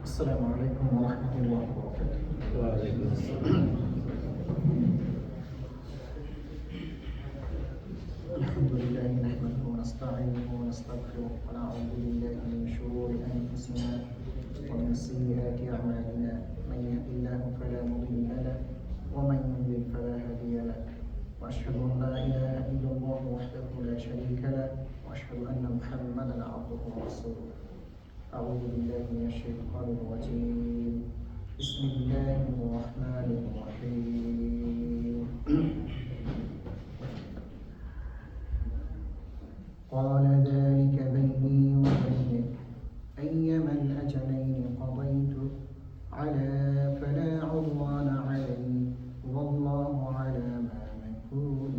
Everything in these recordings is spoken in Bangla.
السلام عليكم ورحمة الله وبركاته. وعليكم السلام. الحمد لله نحمده ونستعينه ونستغفره ونعوذ بالله من شرور أنفسنا ومن سيئات أعمالنا، من يهد الله فلا مضل له ومن يضلل فلا هادي له، وأشهد أن لا إله إلا الله وحده لا شريك له، وأشهد أن محمدا عبده ورسوله. أعوذ بالله من الشيطان الرجيم. بسم الله الرحمن الرحيم. قال ذلك بيني وبينك أيما الأجلين قضيت على فلا عدوان علي والله على ما نقول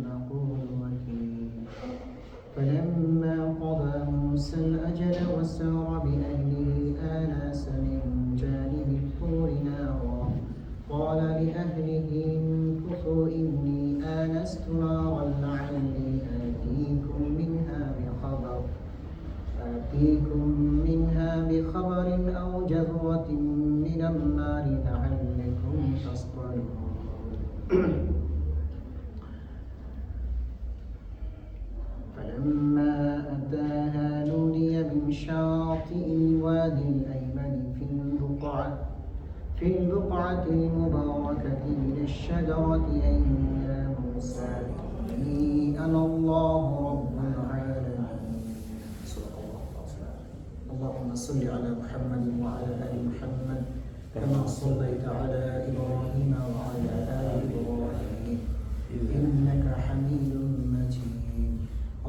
وكيل. فلما قضى موسى الأجل وسار بأهله آنس من جانب الطور نارا قال لأهله امكثوا إني آنست نارا لعلي آتيكم منها بخبر أو جذوة من النار لعلكم تصطلون. فلما أتاها نودي من شاطئ الوادي الأيمن في البقعة المباركة من الشجرة أي يا موسى إني أنا الله رب العالمين. اللهم صل على محمد وعلى آل محمد كما صليت على إبراهيم وعلى آل إبراهيم إنك حميد مجيد.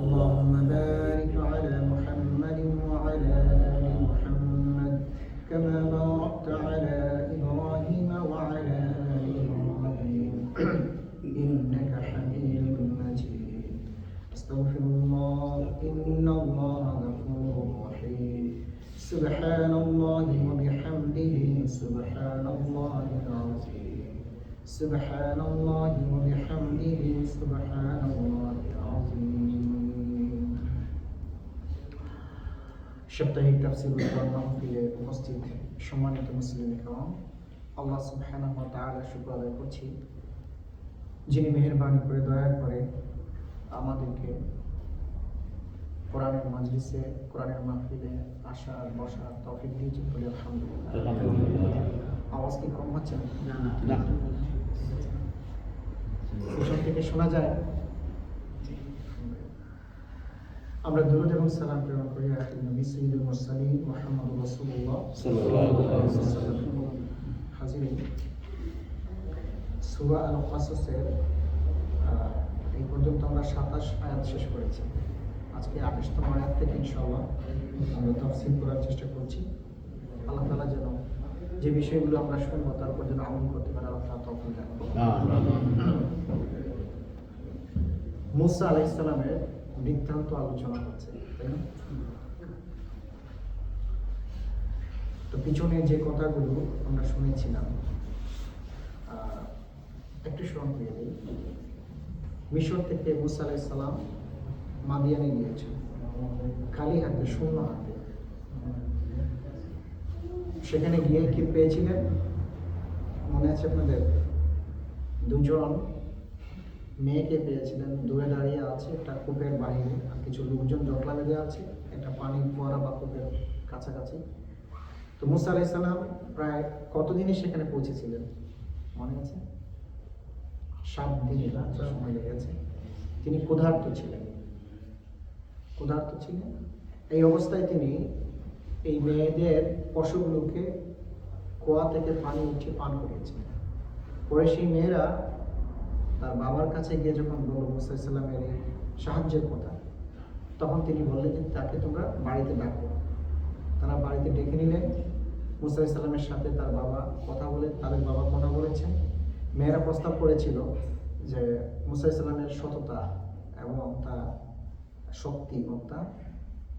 اللهم بارك على محمد وعلى آل محمد كما باركت على إبراهيم وعلى آل إبراهيم إنك حميد مجيد. أستغفر الله إن الله غفور رحيم. سبحان الله وبحمده سبحان الله العظيم. سبحان الله وبحمده سبحان الله العظيم. সাপ্তাহিক তাফসীর মাহফিলে উপস্থিত সম্মানিত মুসলিম کرام, আল্লাহ সুবহানাহু ওয়া তাআলা শুকর আদায় করছি যিনি মেহেরবানি করে দয়া করে আমাদেরকে কোরআনের মাজলিসে কোরআনের মাহফিলে আসার বসার তৌফিক দিয়েছেন বলে আলহামদুলিল্লাহ। আওয়াজ কি কম হচ্ছে না? না। পিছন থেকে শোনা যায়? আমরা দুরূদ এবং সালাম প্রেরণ করি আখির নবী সাইয়্যিদুল মুরসালিন মুহাম্মদুর রাসূলুল্লাহ সাল্লাল্লাহু আলাইহি ওয়াসাল্লাম। হাজিরিন, সূরা আল-কাসাসের এই পর্যন্ত আমরা 27 আয়াত শেষ করেছি। আজকে 28তম আয়াত থেকে ইনশাআল্লাহ আমরা তাফসীর করার চেষ্টা করছি। আল্লাহ তাআলা যেন যে বিষয়গুলো আমরা শুনবো তার উপর যেন আমল করতে পারি, আল্লাহ তাআলা তৌফিক দান করুন। মুসা আলাইহিস সালামের বৃত্তান্ত আলোচনা হচ্ছে, তাই না? তো পিছনে যে কথাগুলো আমরা শুনেছিলাম একটু স্মরণ করে দিই। মিশর থেকে মুসা আলাইহিস সালাম মাদিয়ানে গিয়েছেন খালি হাতে, শূন্য হাতে। সেখানে গিয়ে কি পেয়েছিলেন মনে আছে আপনাদের? দুজন মেয়েকে পেয়েছিলেন, দূরে দাঁড়িয়ে আছে একটা কূপের বাইরে, আর কিছু লোকজন জটলা বেঁধে আছে একটা পানির ফোয়ারা বা কূপের কাছাকাছি। তো মুসা আলাইহিস সালাম প্রায় কতদিনে সেখানে পৌঁছেছিলেন মনে আছে? 7 দিন সময় লেগেছে। তিনি ক্ষুধার্ত ছিলেন। এই অবস্থায় তিনি এই মেয়েদের পশুগুলোকে কুয়া থেকে পানি উঠিয়ে পান করিয়েছেন। পরে সেই মেয়েরা তার বাবার কাছে গিয়ে যখন বলল মুসা আলাইহিস সালামের এই সাহায্যের কথা, তখন তিনি বললেন যে তাকে তোমরা বাড়িতে ডাকো। তারা বাড়িতে ডেকে নিলেন। মুসা আলাইহিস সালামের সাথে তার বাবা কথা বলে, তাদের বাবা কথা বলেছেন। মেয়েরা প্রস্তাব করেছিল যে মুসা আলাইহিস সালামের সততা এবং তার শক্তিমত্তা,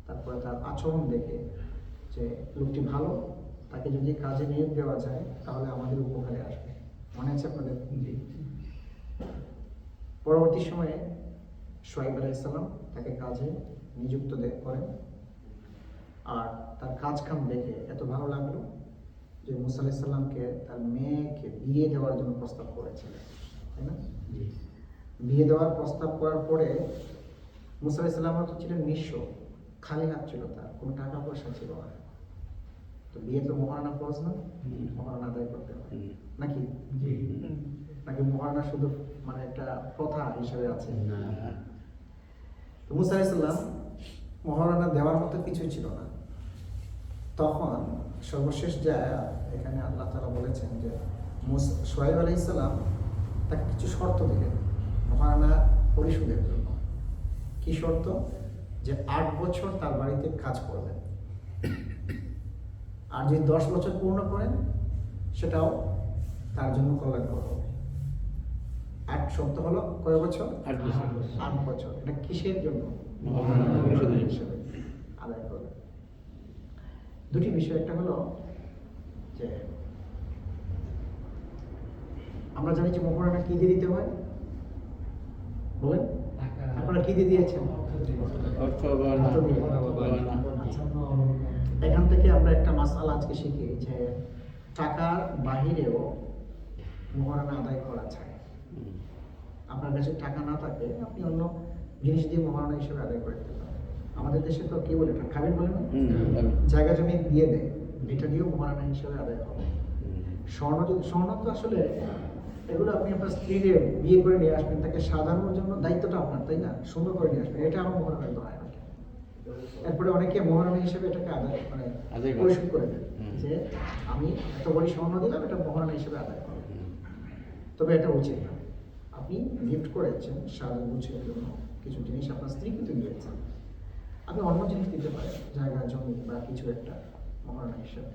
তারপরে তার আচরণ দেখে যে লোকটি ভালো, তাকে যদি কাজে নিয়োগ দেওয়া যায় তাহলে আমাদের উপকারে আসবে। মনে আছে আপনাদের? পরবর্তী সময়ে শুআয়ব আলাইহিস সালাম তাকে কাজে নিযুক্ত করেন। আর তার কাজ কাম দেখে এত ভালো লাগলো যে মুসা আলাইহিস সালামকে তার মেয়েকে বিয়ে দেওয়ার জন্য প্রস্তাব করেছিলেন, তাই না? বিয়ে দেওয়ার প্রস্তাব করার পরে মুসা আলাইহিস সালাম তো ছিলেন নিঃস্ব, খালি হাত ছিল, তার কোনো টাকা পয়সা ছিল না। তো বিয়ে তো মহারানা ফরজ না, মহারানা আদায় করতে হয় নাকি? নাকি মহারানা শুধু মানে একটা প্রথা হিসেবে আছে? তো মুসা আলাইহিস সালাম মহারানা দেওয়ার মতো কিছুই ছিল না। তখন সর্বশেষ যায় এখানে আল্লাহ তাআলা বলেছেন যে শুআয়ব আলাইহিস সালাম তাকে কিছু শর্ত দিলেন মহারানা পরিশোধের জন্য। কি শর্ত? যে 8 বছর তার বাড়িতে কাজ করবেন, আর যদি 10 বছর পূর্ণ করেন সেটাও তার জন্য কল্যাণকর হবে। 8 শর্ত হলো কয় বছর? 8 বছর। এটা কিসের জন্য? হিসেবে আদায় করবে। দুটি বিষয়, একটা হলো যে আমরা জানি যে মহারানা কি দিয়ে দিতে হয়, বলেন আপনারা কি দিয়ে দিয়েছেন? এখান থেকে আমরা একটা মাসআলা আজকে শিখি যে টাকার বাহিরেও মহারানা আদায় করা যায়। আপনার কাছে টাকা না থাকে আপনি অন্য জিনিস দিয়ে মহারানা হিসেবে আদায় করে দিতে পারেন। আমাদের দেশে তো কি বলে, এটা খাবেন বলে না, জায়গা জমি দিয়ে দেয়, এটা দিয়েও মহারানা হিসেবে আদায় হবে। স্বর্ণ তো আসলে এগুলো আপনি আপনার স্ত্রীকে বিয়ে করে নিয়ে আসবেন, তাকে সাজানোর জন্য দায়িত্বটা আপনার, তাই না? সুন্দর করে নিয়ে আসবেন, এটা আমার মহারানার দোয়া নাকি। এরপরে অনেকে মহারানা হিসেবে এটাকে আদায় মানে পরিশোধ করে দেন যে আমি এত বড় স্বর্ণ দিলাম, এটা মহারানা হিসেবে আদায় করব। তবে এটা উচিত না। আপনি গিফট করেছেন সাজগোজের জন্য কিছু জিনিস, আপনার স্ত্রী কিন্তু দিয়েছেন, আপনি অন্য জিনিস দিতে পারেন, জায়গা জমি বা কিছু একটা মহারানা হিসেবে।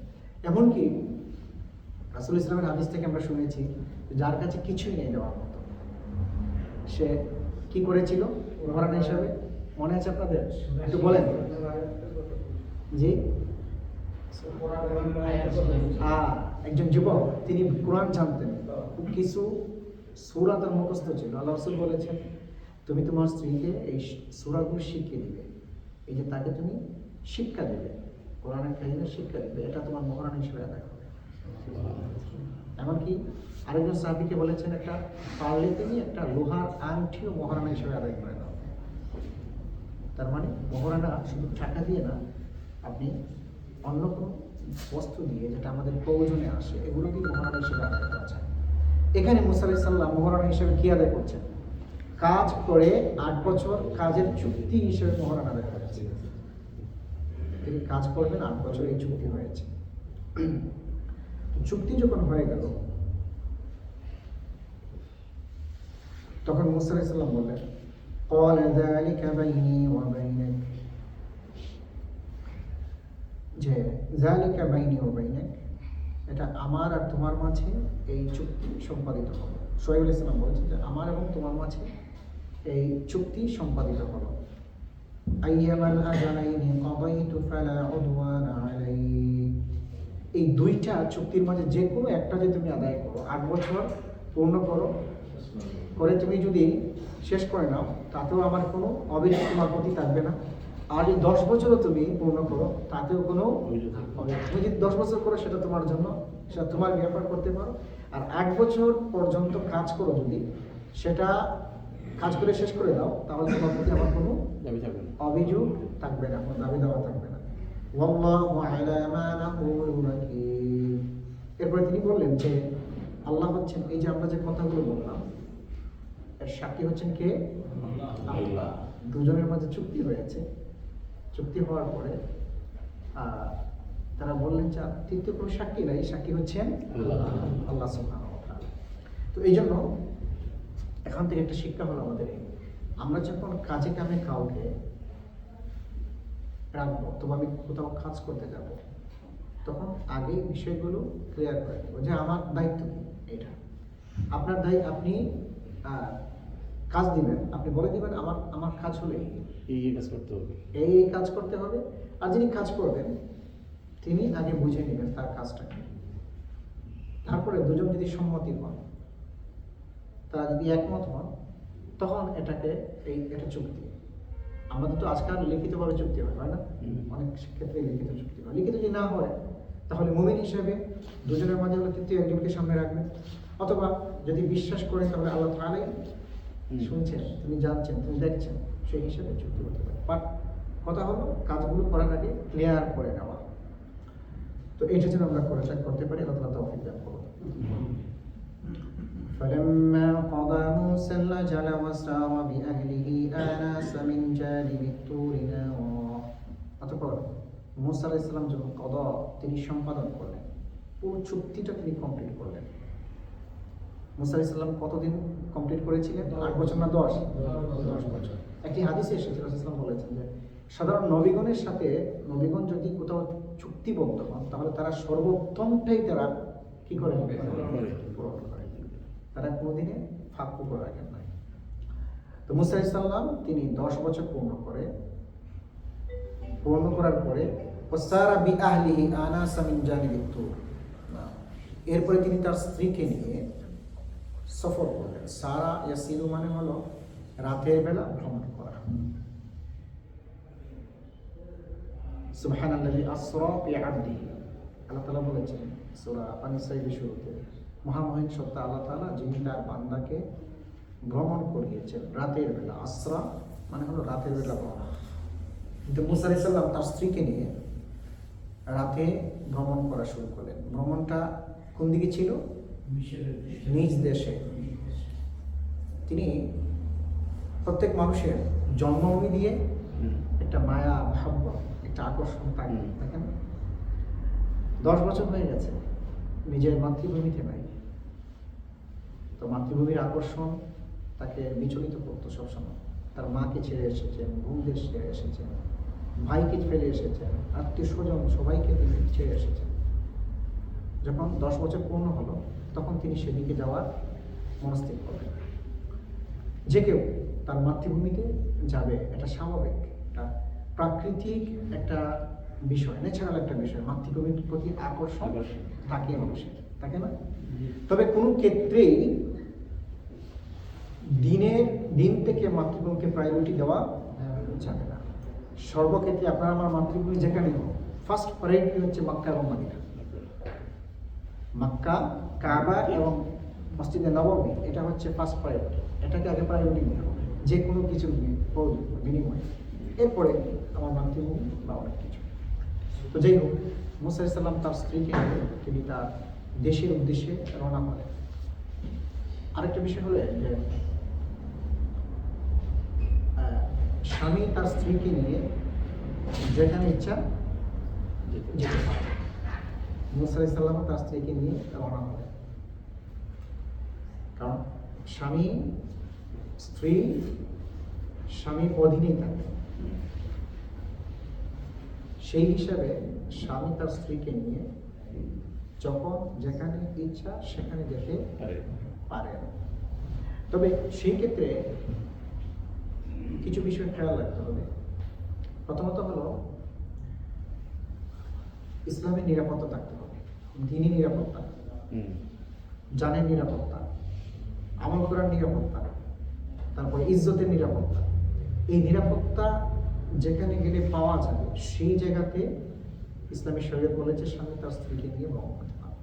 এমনকি রাসূল ইসলামের হাদিস থেকে আমরা শুনেছি যার কাছে কিছুই নেই দেওয়ার মতো, সে কি করেছিল মহারানা হিসাবে? মনে আছে আপনাদের? একটু বলেন। জি, একজন যুবক, তিনি কোরআন জানতেন, খুব কিছু সূরা তার মুখস্থ ছিল। আল্লাহ রাসূল বলেছেন তুমি তোমার স্ত্রীকে এই সূরাগুলো শিখিয়ে দিবে, এই যে তাকে তুমি শিক্ষা দেবে, কোরআনের কাহিনী শিক্ষা দেবে, এটা তোমার মহারানা হিসেবে আদায় হবে। এমনকি আরেকজন সাহাবীকে বলেছেন একটা পারলে তিনি একটা লোহার আংটিও মহারানা হিসেবে আদায় করে দাও। তার মানে মহারানা শুধু টাকা দিয়ে না, আপনি অন্য কোনো বস্তু দিয়ে যেটা আমাদের প্রয়োজনে আসে এগুলো দিয়ে মহারানা হিসেবে আদায় করা যায়। এখানে মুসা আলাইহিস সালাম মহারানা হিসেবে কি আদায় করছেন? কাজ করে 8 বছর কাজের চুক্তি হিসেবে মহারানা আদায় করেছে। তিনি কাজ করবেন 8 বছর, এই চুক্তি হয়েছে। চুক্তি যখন হয়ে গেল তখন মুসা আলাইহিস সালাম বললেন ক্বালা যালিকা বাইনি ওয়া বাইনাক, যে যালিকা বাইনি ওয়া বাইনাক, এটা আমার আর তোমার মাঝে এই চুক্তি সম্পাদিত হলো। শুআয়ব আলাইহিস সালাম বলেছেন যে আমার এবং তোমার মাঝে এই চুক্তি সম্পাদিত হলো। আইয়ামাল আজালাইনি কাদাইতু ফালা উদওয়ানা আলাইহি, এই দুইটা চুক্তির মাঝে যে কোনো একটা যদি তুমি আদায় করো, 8 বছর পূর্ণ করো করে তুমি যদি শেষ করে নাও, তাতেও আমার কোনো অভিযোগ তোমার প্রতি থাকবে না। আর যদি 10 বছরও তুমি পূর্ণ করো তাতেও কোনো অভিযোগ, তুমি যদি 10 বছর করো সেটা তোমার জন্য, সেটা তোমার ব্যাপার করতে পারো। আর 8 বছর পর্যন্ত কাজ করো, যদি সেটা কাজ করে শেষ করে দাও, তাহলে তোমার প্রতি আমার কোনো অভিযোগ থাকবে না, কোনো দাবি দেওয়া থাকবে না। ওয়াল্লাহু আলা মা নাকুলু ওয়াকিল। এরপরে তিনি বললেন যে আল্লাহ হচ্ছেন, এই যে আমরা যে কথাগুলো বললাম এর সাক্ষী হচ্ছেন কে? আল্লাহ। দুজনের মাঝে চুক্তি হয়েছে। চুক্তি হওয়ার পরে তারা বললেন যে তৃতীয় কোনো সাক্ষী নাই, সাক্ষী হচ্ছেন আল্লাহ সুবহানাহু ওয়া তাআলা। তো এই জন্য এখান থেকে একটা শিক্ষা হলো আমাদের, আমরা যখন কাজে কামে কাউকে রাখবো, অথবা আমি কোথাও কাজ করতে যাব, তখন আগে বিষয়গুলো ক্লিয়ার করে দেবো যে আমার দায়িত্ব কি, এটা আপনার দায়িত্ব। আপনি কাজ দিবেন, আপনি বলে দিবেন আমার কাজ হলে এই কাজ করতে হবে, এই কাজ করতে হবে। আর যিনি কাজ করবেন তিনি আগে বুঝে নেবেন তার কাজটা কি। তারপরে দুজন যদি সম্মতি হন, তারা যদি একমত হন, তখন এটাকে এটা চুক্তি। আমাদের তো আজকাল লিখিতভাবে চুক্তি হয় না, অনেক ক্ষেত্রে লিখিত চুক্তি হয়। লিখিত যদি না হয় তাহলে মুমিন হিসেবে দুজনের মাঝে হলে তৃতীয় একজনকে সামনে রাখবেন, অথবা যদি বিশ্বাস করেন তাহলে আল্লাহ তাআলাই শুনছেন, তিনি জানছেন, তিনি দেখছেন, সেই হিসেবে চুক্তি করতে পারেন। বাট কথা হলো কাজগুলো করার আগে ক্লিয়ার করে নেওয়া। তো এইটা যেন আমরা করতে পারি, আল্লাহ তাআলা তৌফিক দান করুন। فلما قضى موسى الأجل وسار بأهله آنس من جانب الطور نارا। অতঃপর মুসা আলাইহিস সালাম যখন কদা তিনি সম্পাদন করলেন, পুরো চুক্তিটা তিনি কমপ্লিট করলেন। মুসা আলাইহিস সালাম কতদিন কমপ্লিট করেছিলেন? 8 বছর না 10 বছর। একটি হাদিসে এসেছে রাসূল সাল্লাল্লাহু আলাইহি ওয়াসাল্লাম বলেছেন যে সাধারণ নবীগণের সাথে নবীগণ যদি কোথাও চুক্তিবদ্ধ হন তাহলে তারা সর্বোত্তমটাই তারা কি করে পূরণ করে, তারা কোনোদিনে ফাঁক করে রাখেন নাই। তো মুসা আলাইহিস সালাম তিনি 10 বছর পূর্ণ করার পরে ওয়াসারা বিআহলিহি আনাসা মিন জানিবিত তুর, এরপরে তিনি তার স্ত্রীকে নিয়ে সফর করলেন। সারা ইয়াসিরু মানে হলো রাতের বেলা ভ্রমণ করা। সুবহানাল্লাযী আসরা বিআবদিহি, আল্লাহ তাআলা বলেছেন সূরা আন-নিসার শুরুতে, মহামহিম সত্য আল্লাহ তাআলা যিনি তার বান্দাকে ভ্রমণ করিয়েছেন রাতের বেলা। আসরা মানে হলো রাতের বেলা ভ্রমণ। কিন্তু মুসা আলাইহিস সালাম তার স্ত্রীকে নিয়ে রাতে ভ্রমণ করা শুরু করলেন। ভ্রমণটা কোন দিকে ছিল? নিজ দেশে। তিনি প্রত্যেক মানুষের জন্মভূমি দিয়ে একটা মায়া ভাব্য, একটা আকর্ষণ থাকে, দেখেন 10 বছর হয়ে গেছে নিজের মাতৃভূমিতে নাই, তো মাতৃভূমির আকর্ষণ তাকে বিচলিত করতো সবসময়। তার মাকে ছেড়ে এসেছেন, বোনদের ছেড়ে এসেছেন, ভাইকে ফেলে এসেছেন, আত্মীয় স্বজন সবাইকে তিনি ছেড়ে এসেছেন। যখন 10 বছর পূর্ণ হলো তখন তিনি সেদিকে যাওয়ার মনস্থির করলেন। যে কেউ তার মাতৃভূমিতে যাবে, এটা স্বাভাবিক, এটা প্রাকৃতিক একটা বিষয়, ন্যাচারাল একটা বিষয়। মাতৃভূমির প্রতি আকর্ষণ থাকে মানুষের, থাকে না? তবে কোনো ক্ষেত্রেই দিন থেকে মাতৃভূমিকে প্রায়োরিটি দেওয়া যাবে না। সর্বক্ষেত্রে আপনার আমার মাতৃভূমি যেখানে হোক, ফার্স্ট প্রায়োরিটি হচ্ছে মক্কা এবং মদিনা। মক্কা, কাবা এবং মসজিদে নববী, এটা হচ্ছে ফার্স্ট প্রায়োরিটি। এটাকে আগে প্রায়োরিটি দিতে হবে যে কোনো কিছু বিনিময়ে, এরপরে আমার মাতৃভূমি বা অনেক কিছু। তো যাই হোক, মুসা আলাইহিস সালাম তার স্ত্রীকে তিনি তার দেশের উদ্দেশ্যে রওনা করেন। আরেকটা বিষয় হলো যে স্বামী তার স্ত্রীকে নিয়ে যেখানে ইচ্ছা যেতে পারে। মুসা আলাইহিস সালাম তার স্ত্রীকে নিয়ে রওনা করেন, কারণ স্বামীর অধীনেই থাকে। সেই হিসাবে স্বামী তার স্ত্রীকে নিয়ে যখন যেখানে ইচ্ছা সেখানে যেতে পারেন। তবে সেই ক্ষেত্রে কিছু বিষয় খেয়াল রাখতে হবে। প্রথমত হলো ইসলামের নিরাপত্তা থাকতে হবে, দ্বীনি নিরাপত্তা, জানের নিরাপত্তা, আমল করার নিরাপত্তা, তারপরে ইজ্জতের নিরাপত্তা। এই নিরাপত্তা যেখানে গেলে পাওয়া যাবে সেই জায়গাতে ইসলামী শরীয়ত বলেছে স্বামী তার স্ত্রীকে নিয়ে ভ্রমণ করতে পারে।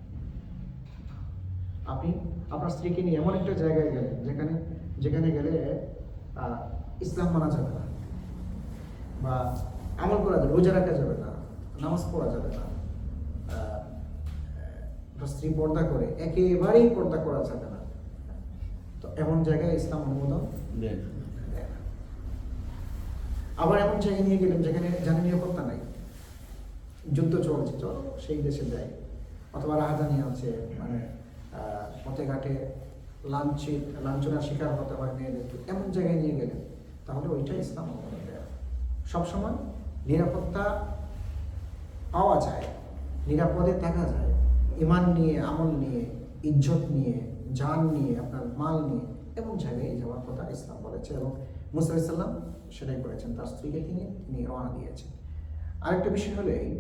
আপনি আপনার স্ত্রীকে নিয়ে এমন একটা জায়গায় গেলেন যেখানে গেলে ইসলাম মানা যাবে না, বা আমল করা যাবে, রোজা রাখা যাবে না, নামাজ পড়া যাবে না, স্ত্রী পর্দা করে, একেবারেই পর্দা করা যাবে না, তো এমন জায়গায় ইসলাম অনুমোদন দেয় না। আবার এমন জায়গায় নিয়ে গেলেন যেখানে জানি নিরাপত্তা নাই, যুদ্ধ চলছে, চলো সেই দেশে যায়, অথবা রাহাজানি আছে, মানে পথে ঘাটে লাঞ্ছনার শিকার হতে হয় মেয়েদেরকে, এমন জায়গায় নিয়ে গেলেন, তাহলে ওইটা ইসলাম অনুমোদন দেয়। সবসময় নিরাপত্তা পাওয়া যায়, নিরাপদে থাকা যায়, ইমান নিয়ে, আমল নিয়ে, ইজ্জত নিয়ে, জান নিয়ে, আপনার মাল নিয়ে, এমন জায়গায় যাওয়ার কথা ইসলাম বলেছে, এবং মুসা আলাইহিস সালাম সেটাই করেছেন। তার স্ত্রীকে তিনি রওনা দিয়েছেন। আরেকটা বিষয় হলো এই,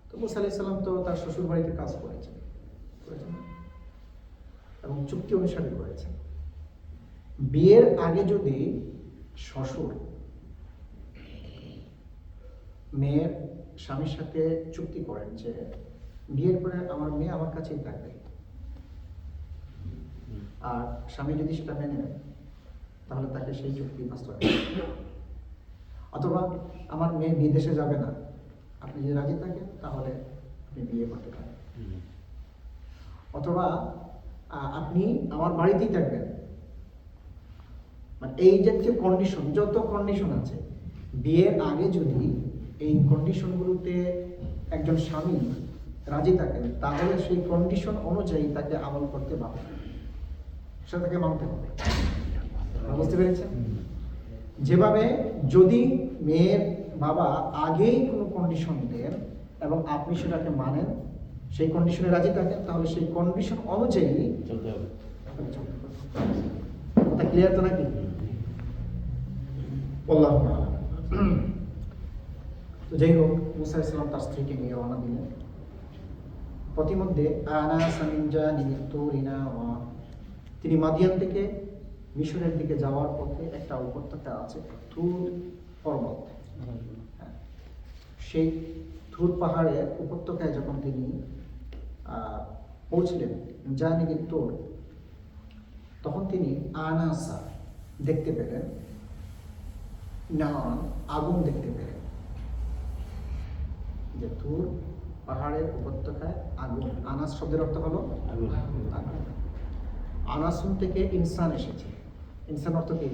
তো মুসা আলাইহিস সালাম তো তার শ্বশুর বাড়িতে কাজ করেছেন এবং চুক্তি অনুসারে করেছেন। বিয়ের আগে যদি শ্বশুর মেয়ের স্বামীর সাথে চুক্তি করেন যে বিয়ের পরে আমার মেয়ে আমার কাছেই থাকবে, আর স্বামী যদি সেটা মেনে নেয় তাহলে তাকে সেই চুক্তি বাস্তবায়ন করতে হবে। অথবা আমার মেয়ে বিদেশে যাবে না, আপনি যদি রাজি থাকেন তাহলে আপনি বিয়ে করতে পারেন। অথবা আপনি আমার বাড়িতেই থাকবেন, মানে এই জাতীয় কন্ডিশন, যত কন্ডিশন আছে, বিয়ের আগে যদি এই কন্ডিশনগুলোতে একজন স্বামী রাজি থাকেন তাহলে সেই কন্ডিশন অনুযায়ী তাকে আমল করতে বাধ্য, সেটা তাকে মানতে হবে। বুঝতে পেরেছেন? যেভাবে যদি মেয়ের বাবা আগেই কোনো কন্ডিশন দেন এবং আপনি সেটাকে মানেন, সেই কন্ডিশনে রাজি থাকেন, তাহলে সেই কন্ডিশন অনুযায়ী চলতে হবে। কথা ক্লিয়ার তো নাকি? আল্লাহু আ'লাম। তো যাই হোক, মুসা আলাইহিস সালাম তার স্ত্রীকে নিয়ে রওনা দিলেন। প্রতিমধ্যে তিনি মাদিয়ান থেকে মিশরের দিকে যাওয়ার পথে একটা উপত্যকা আছে, তুর পর্বত। সেই তুর পাহাড়ের উপত্যকায় যখন তিনি পৌঁছলেন, জানিবি তুর, তখন তিনি আনাসা দেখতে পেলেন, না আগুন দেখতে পেলেন। যে তুর পাহাড়ের উপত্যকায় আগুন, আনাস শব্দের অর্থ হলো আগুন। আনাসুন থেকে ইনসান এসেছে। ইনসান অর্থ কি?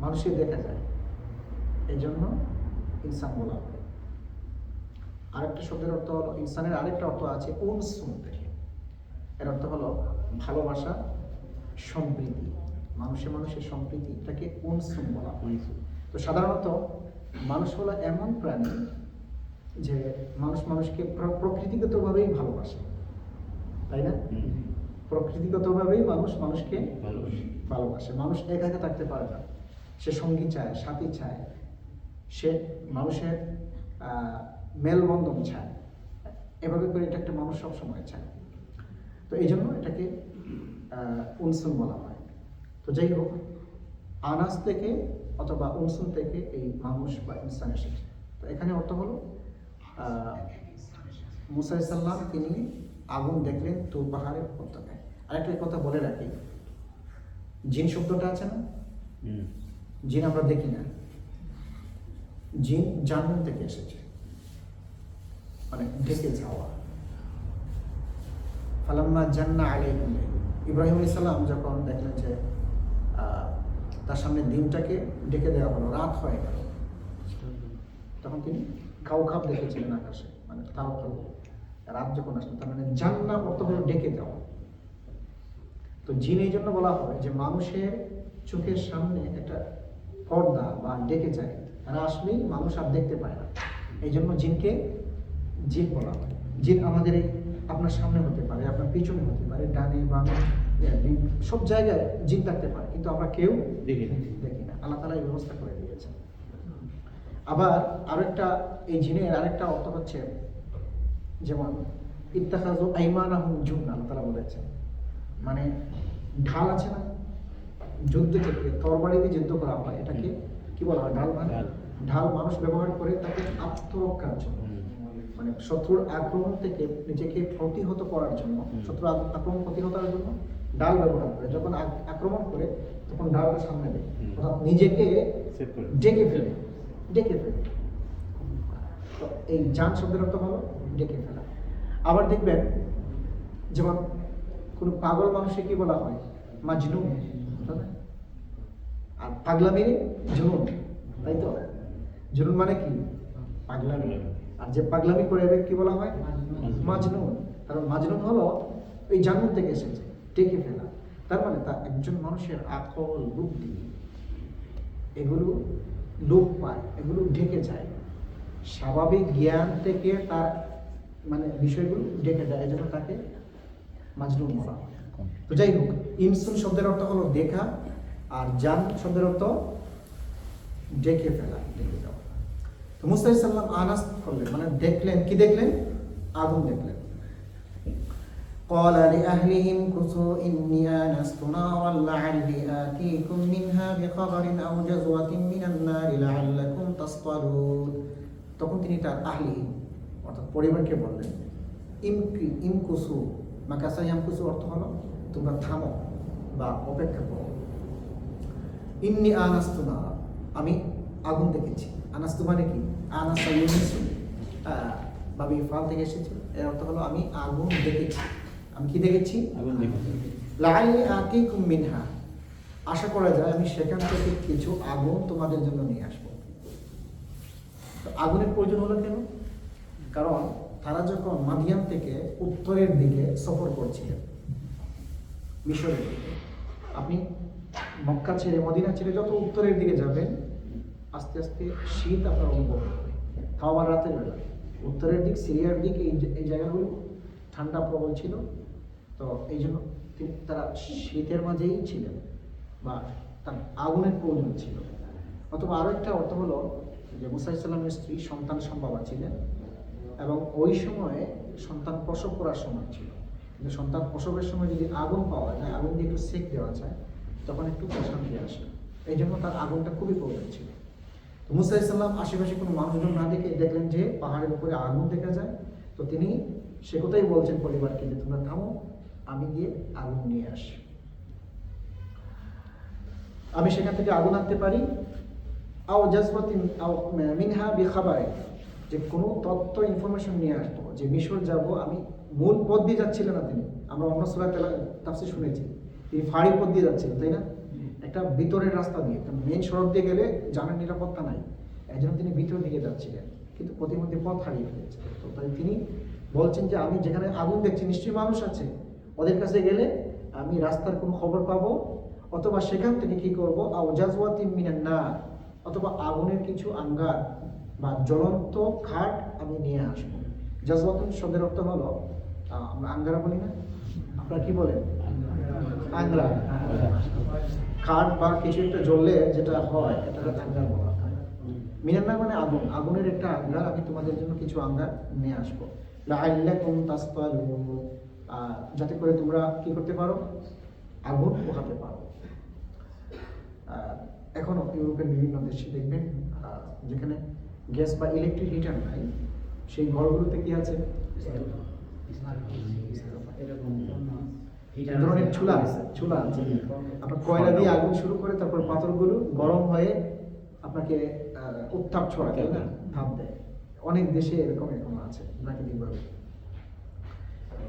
মানুষকে দেখা যায়, এই জন্য ইনসান বলা হয়। আরেকটা শব্দের অর্থ হলো, ইনসানের আরেকটা অর্থ আছে উনসুন থেকে, এর অর্থ হলো ভালোবাসা, সম্প্রীতি। মানুষের সম্প্রীতি, এটাকে উনসুন বলা হয়। তো সাধারণত মানুষ হলো এমন প্রাণী যে মানুষকে প্রকৃতিগতভাবেই ভালোবাসে, তাই না? প্রকৃতিগতভাবেই মানুষকে ভালোবাসে। মানুষ একা একা থাকতে পারে না, সে সঙ্গী চায়, সাথী চায়, সে মানুষের মেলবন্ধন চায়। এভাবে করে এটা একটা মানুষ সবসময় চায়। তো এই জন্য এটাকে উনসুন বলা হয়। তো যাই হোক, আনাস থেকে অথবা উনসুন থেকে এই মানুষ বা ইনসান এসেছে। তো এখানে অর্থ হলো মুসা আলাইহিস সালাম তিনি আগুন দেখলেন তুর পাহাড়ের উপত্যকায়। আরেকটা কথা বলে রাখি, জিন শব্দটা আছে না, জিন আমরা দেখি না, জিন জান্নাত থেকে এসেছে, মানে ঢেকে যাওয়া। ফালাম্মা জান্না আলাইহিম, ইব্রাহিম আলাইহিস সালাম যখন দেখলেন যে তার সামনে দিনটাকে ডেকে দেওয়া হলো, রাত হয়ে গেল, তখন তিনি কাউকাব দেখেছিলেন আকাশে, মানে তারকাও। রাত যখন আসলো, তার মানে জান্নাত অর্থ হলো ডেকে দেওয়া। তো জিন এই জন্য বলা হয় যে মানুষের চোখের সামনে একটা পর্দা বা ডেকে যায়, তারা আসলেই মানুষ আর দেখতে পায় না, এই জন্য জিনকে জিন বলা হয়। জিন আমাদের এই আপনার সামনে হতে পারে, আপনার পিছনে হতে পারে, ডানে বামে, সব জায়গায় জিন থাকতে পারে, কিন্তু আমরা কেউ দেখি না। আল্লাহ তাআলা এই ব্যবস্থা করে দিয়েছেন। আবার আরেকটা, এই জিনের আরেকটা অর্থ হচ্ছে, যেমন ইত্তাখাযু আইমানাহুম জুন্নাহ, আল্লাহ তাআলা বলেছেন, মানে ঢাল আছে না, যুদ্ধ ক্ষেত্রে তরবারি দিয়ে যুদ্ধ করা হয়, এটাকে কি বলা হয়? ঢাল। মানে ঢাল মানুষ ব্যবহার করে তাকে আত্মরক্ষার জন্য, মানে শত্রুর আক্রমণ থেকে নিজেকে প্রতিহত করার জন্য, শত্রুর আক্রমণ প্রতিহতার জন্য ঢাল ব্যবহার করে। যখন আক্রমণ করে তখন ঢালটা সামনে দেয়, অর্থাৎ নিজেকে ডেকে ফেলে। তো এই জান শব্দের অর্থ হলো ডেকে ফেলা। আবার দেখবেন, যেমন কোন পাগল মানুষকে কি বলা হয়? মাজনুন। আর পাগলামি জুনুন, তাই তো? জুনুন মানে কি? পাগলামি। আর যে পাগলামি করে এদের কি বলা হয়? মাজনুন। কারণ মাজনুন হলো এই জান্নাত থেকে এসেছে, ডেকে ফেলা। তার মানে তা একজন মানুষের আকল, বুদ্ধি এগুলো লোপ পায়, এগুলো ঢেকে যায়, স্বাভাবিক জ্ঞান থেকে তার মানে বিষয়গুলো ঢেকে যায়, এই জন্য তাকে মাজনুন বলা হয়। তো যাই হোক, ইনসুন শব্দের অর্থ হলো দেখা, আর জান শব্দের অর্থ ডেকে ফেলা, ডেকে যাওয়া। তো মুসা আলাইহিস সালাম আনাস করলেন, মানে দেখলেন, কি দেখলেন? আগুন দেখলেন। قال لأهلهم كثوا إني آنست نارا لعلي آتيكم منها بخبر أو جزوة من النار لعلكم تصطلون। তখন তিনি তার আহলিহিম, অর্থাৎ পরিবারকে বললেন ইমকুসু মাকাসা ইয়ামকুসু অর্থ হলো তোমরা থামো বা অপেক্ষা করো। ইন্নি আনাস্তু নারা, আমি আগুন দেখেছি। আনাস্তু মানে কি? আনাস্তা ইউনিসু বাবি ফাল থেকে এসেছে, এর অর্থ হলো আমি আগুন দেখেছি। আমি কি দেখেছি? আগুন দেখেছি। লাআল্লি আতিকুম মিনহা, আশা করা যায় আমি সেখান থেকে কিছু আগুন তোমাদের জন্য নিয়ে আসবো। তো আগুনের প্রয়োজন হলো কেন? কারণ তারা যখন মাদিয়ান থেকে উত্তরের দিকে সফর করছিলেন, মিশরের দিকে, আপনি মক্কা ছেড়ে মদিনা ছেড়ে যত উত্তরের দিকে যাবেন আস্তে আস্তে শীত আপনার অনুভব হবে, তাও আবার রাতের বেলা। উত্তরের দিক, সিরিয়ার দিক, এই জায়গাগুলো ঠান্ডা প্রবল ছিল, তো এই জন্য তারা শীতের মাঝেই ছিলেন বা তার আগুনের প্রয়োজন ছিল। অথবা আরও একটা অর্থ হলো যে মুসা ইসলামের স্ত্রী সন্তান সম্ভাবা ছিলেন এবং ওই সময়ে সন্তান প্রসব করার সময় ছিল, কিন্তু সন্তান প্রসবের সময় যদি আগুন পাওয়া যায়, আগুন দিয়ে একটু সেক দেওয়া যায়, তখন একটু প্রশান্তি আসে। এই জন্য তার আগুনটা খুবই প্রয়োজন ছিল। তো মুসা ইসলাম আশেপাশে কোনো মানুষজন না দেখে দেখলেন যে পাহাড়ের উপরে আগুন দেখা যায়, তো তিনি সে কথাই বলছেন পরিবারকে যে তোমরা থামো, আমি গিয়ে আগুন নিয়ে আসি, আমি সেখান থেকে আগুন আনতে পারি। আও জাজবাতিন আও মিনহা বিখাবারে, যে কোনো তথ্য ইনফরমেশন নিয়ে আসবো, যে মিশর যাব আমি। মূল পথ দিয়ে যাচ্ছিলেন না তিনি, আমরা অন্য সূরা তাফসীর শুনেছি তিনি ফাঁড়ি পথ দিয়ে যাচ্ছিলেন, তাই না? একটা ভিতরের রাস্তা দিয়ে, মেন সড়ক দিয়ে গেলে জানার নিরাপত্তা নাই, এই জন্য তিনি ভিতরের দিকে যাচ্ছিলেন, কিন্তু প্রতিমধ্যে পথ হারিয়ে ফেলেছে। তো তাই তিনি বলছেন যে আমি যেখানে আগুন দেখছি নিশ্চয়ই মানুষ আছে, ওদের কাছে গেলে আমি রাস্তার কোনো খবর পাবো, অথবা সেখান থেকে কি করব, আও জাজওয়াতিন মিনান নার, অথবা আগুনের কিছু আঙ্গার বা জ্বলন্ত খাট আমি নিয়ে আসবো। জাজওয়াতুন শব্দের অর্থ হলো আমরা আঙ্গারা বলি না, আপনারা কি বলেন? আঙ্গরা, খাট বা কিছু একটা জ্বললে যেটা হয় এটাকে আঙ্গার বলা হয়। মিনান নার মানে আগুন, আগুনের একটা আঙ্গার, আমি তোমাদের জন্য কিছু আঙ্গার নিয়ে আসবো। লাআল্লাকুম তাসতালুন, যাতে করে তোমরা কি করতে পারো, আগুন পোহাতে পারো। এখনো ইউরোপের বিভিন্ন দেশে দেখবেন যেখানে গ্যাস বা ইলেকট্রিক হিটার নাই, সেই ঘরগুলোতে কি আছে, ধরনের চুলা আছে, চুলা আছে। আপনার কয়লা দিয়ে আগুন শুরু করে তারপর পাথরগুলো গরম হয়ে আপনাকে উত্তাপ ছড়ায়, তাই না, ভাপ দেয়। অনেক দেশে এরকম এরকম আছে প্রাকৃতিকভাবে।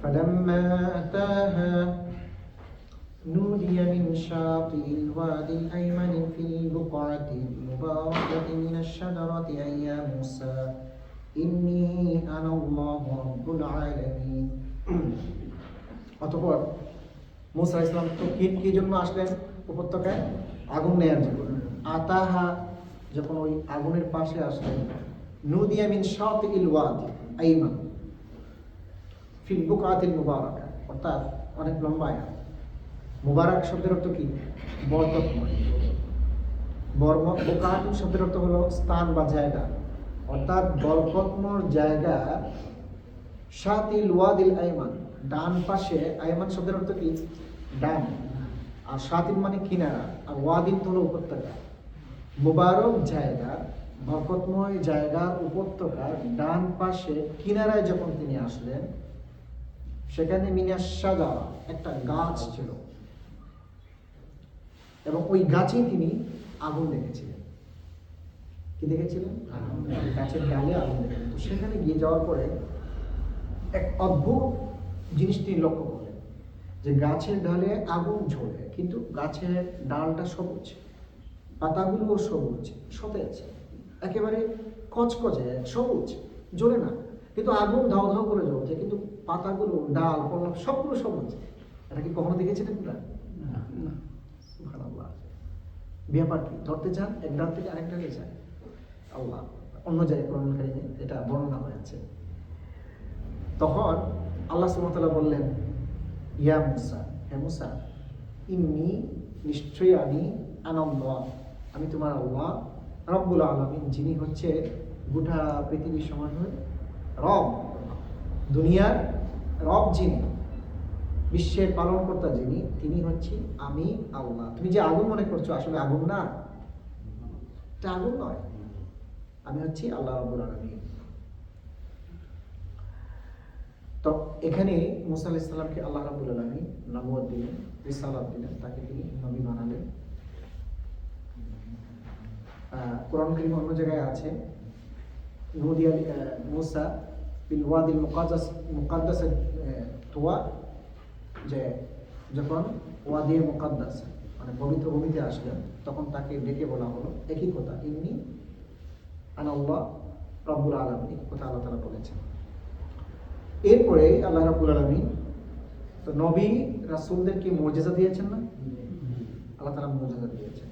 فلما أتاها نودي من شاطئ الوادي الأيمن في البقعة المباركة من الشجرة أي يا موسى إني أنا الله رب العالمين। অতঃপর মুসা ইসলাম তো কি জন্য আসলেন উপত্যকায়? আগুন নেয়ার জন্য। আতাহা, যখন ওই আগুনের পাশে আসলেন, নুদিয়া মিন শাতিল ওয়াদি আইমান ফিল বুকআতিল মুবারাকা, অর্থাৎ অনেক লম্বা আয়াত। মুবারক শব্দের অর্থ কি? বরকতময়। বুকআত শব্দের অর্থ হলো স্থান বা জায়গা, অর্থাৎ বরকতময় জায়গা। শাতিল ওয়াদিল আইমান, ডান পাশে। আইমান শব্দের অর্থ কি? ডান। আর শাতিল মানে কিনারা, আর ওয়াদিন হলো উপত্যকা। মুবারক জায়গা, বরকতময় জায়গা, উপত্যকার ডান পাশে কিনারায় যখন তিনি আসলেন, সেখানে মিনাস শাজারা, একটা গাছ ছিল, এবং ওই গাছেই তিনি আগুন দেখেছিলেন। কি দেখেছিলেন? গাছের ডালে আগুন দেখেছিলেন। তো সেখানে গিয়ে যাওয়ার পরে এক অদ্ভুত জিনিস তিনি লক্ষ্য করলেন, যে গাছের ডালে আগুন ঝরে, কিন্তু গাছের ডালটা সবুজ, পাতাগুলো সবুজ, সতেজ, একেবারে কচকচে সবুজ, জ্বলে না, কিন্তু আগুন ধাও ধাও করে জ্বলছে, কিন্তু পাতাগুলো, ডাল, পল্লব সবগুলো সবুজ। এটা কি কখনো দেখেছিলেন না? সুবহানাল্লাহ। ব্যাপার কি? ধরতে চান এক ডাল থেকে আরেক ডালে যায়, আল্লাহ অন্য জায়গায় কোরআনুল কারীমে এটা বর্ণনা হয়েছে। তখন আল্লাহ সুবহানাহু ওয়া তাআলা বললেন, ইয়া মুসা, হে মুসা, ইন্নী, নিশ্চয়ই আমি, আনাল্লাহ, আমি তোমার আল্লাহ, রব্বুল আলামিন, যিনি হচ্ছে গোটা পৃথিবীর সমাজের রব, দুনিয়ার রব যিনি, বিশ্বের পালনকর্তা যিনি, তিনি হচ্ছি আমি আল্লাহ। তুমি যে আগুন মনে করছো, আসলে আগুন না, এটা আগুন নয়, আমি হচ্ছি আল্লাহ রব্বুল আলামিন। তো এখানে মুসা আলাইহিস সালামকে আল্লাহ রাব্বুল আলামিন নবুয়ত দিলেন, রিসালাত দিলেন, তাকে তিনি নবী বানালেন। কোরআন কারীমে অন্য জায়গায় আছে নুদিয়া মুসা বিল ওয়াদিল মুকাদ্দাস তুয়া, যে যখন ওয়াদি মুকাদ্দাস মানে পবিত্র ভূমিতে আসলেন তখন তাকে ডেকে বলা হলো একই কথা, ইন্নী আনা আল্লাহ রাব্বুল আলামিন, কথা আল্লাহ তাআলা বলেছেন। এরপরে আল্লাহ রাব্বুল আলামিন তো নবী রাসূলদেরকে মুজিজা দিয়েছেন না, আল্লাহ তাআলা মুজিজা দিয়েছেন।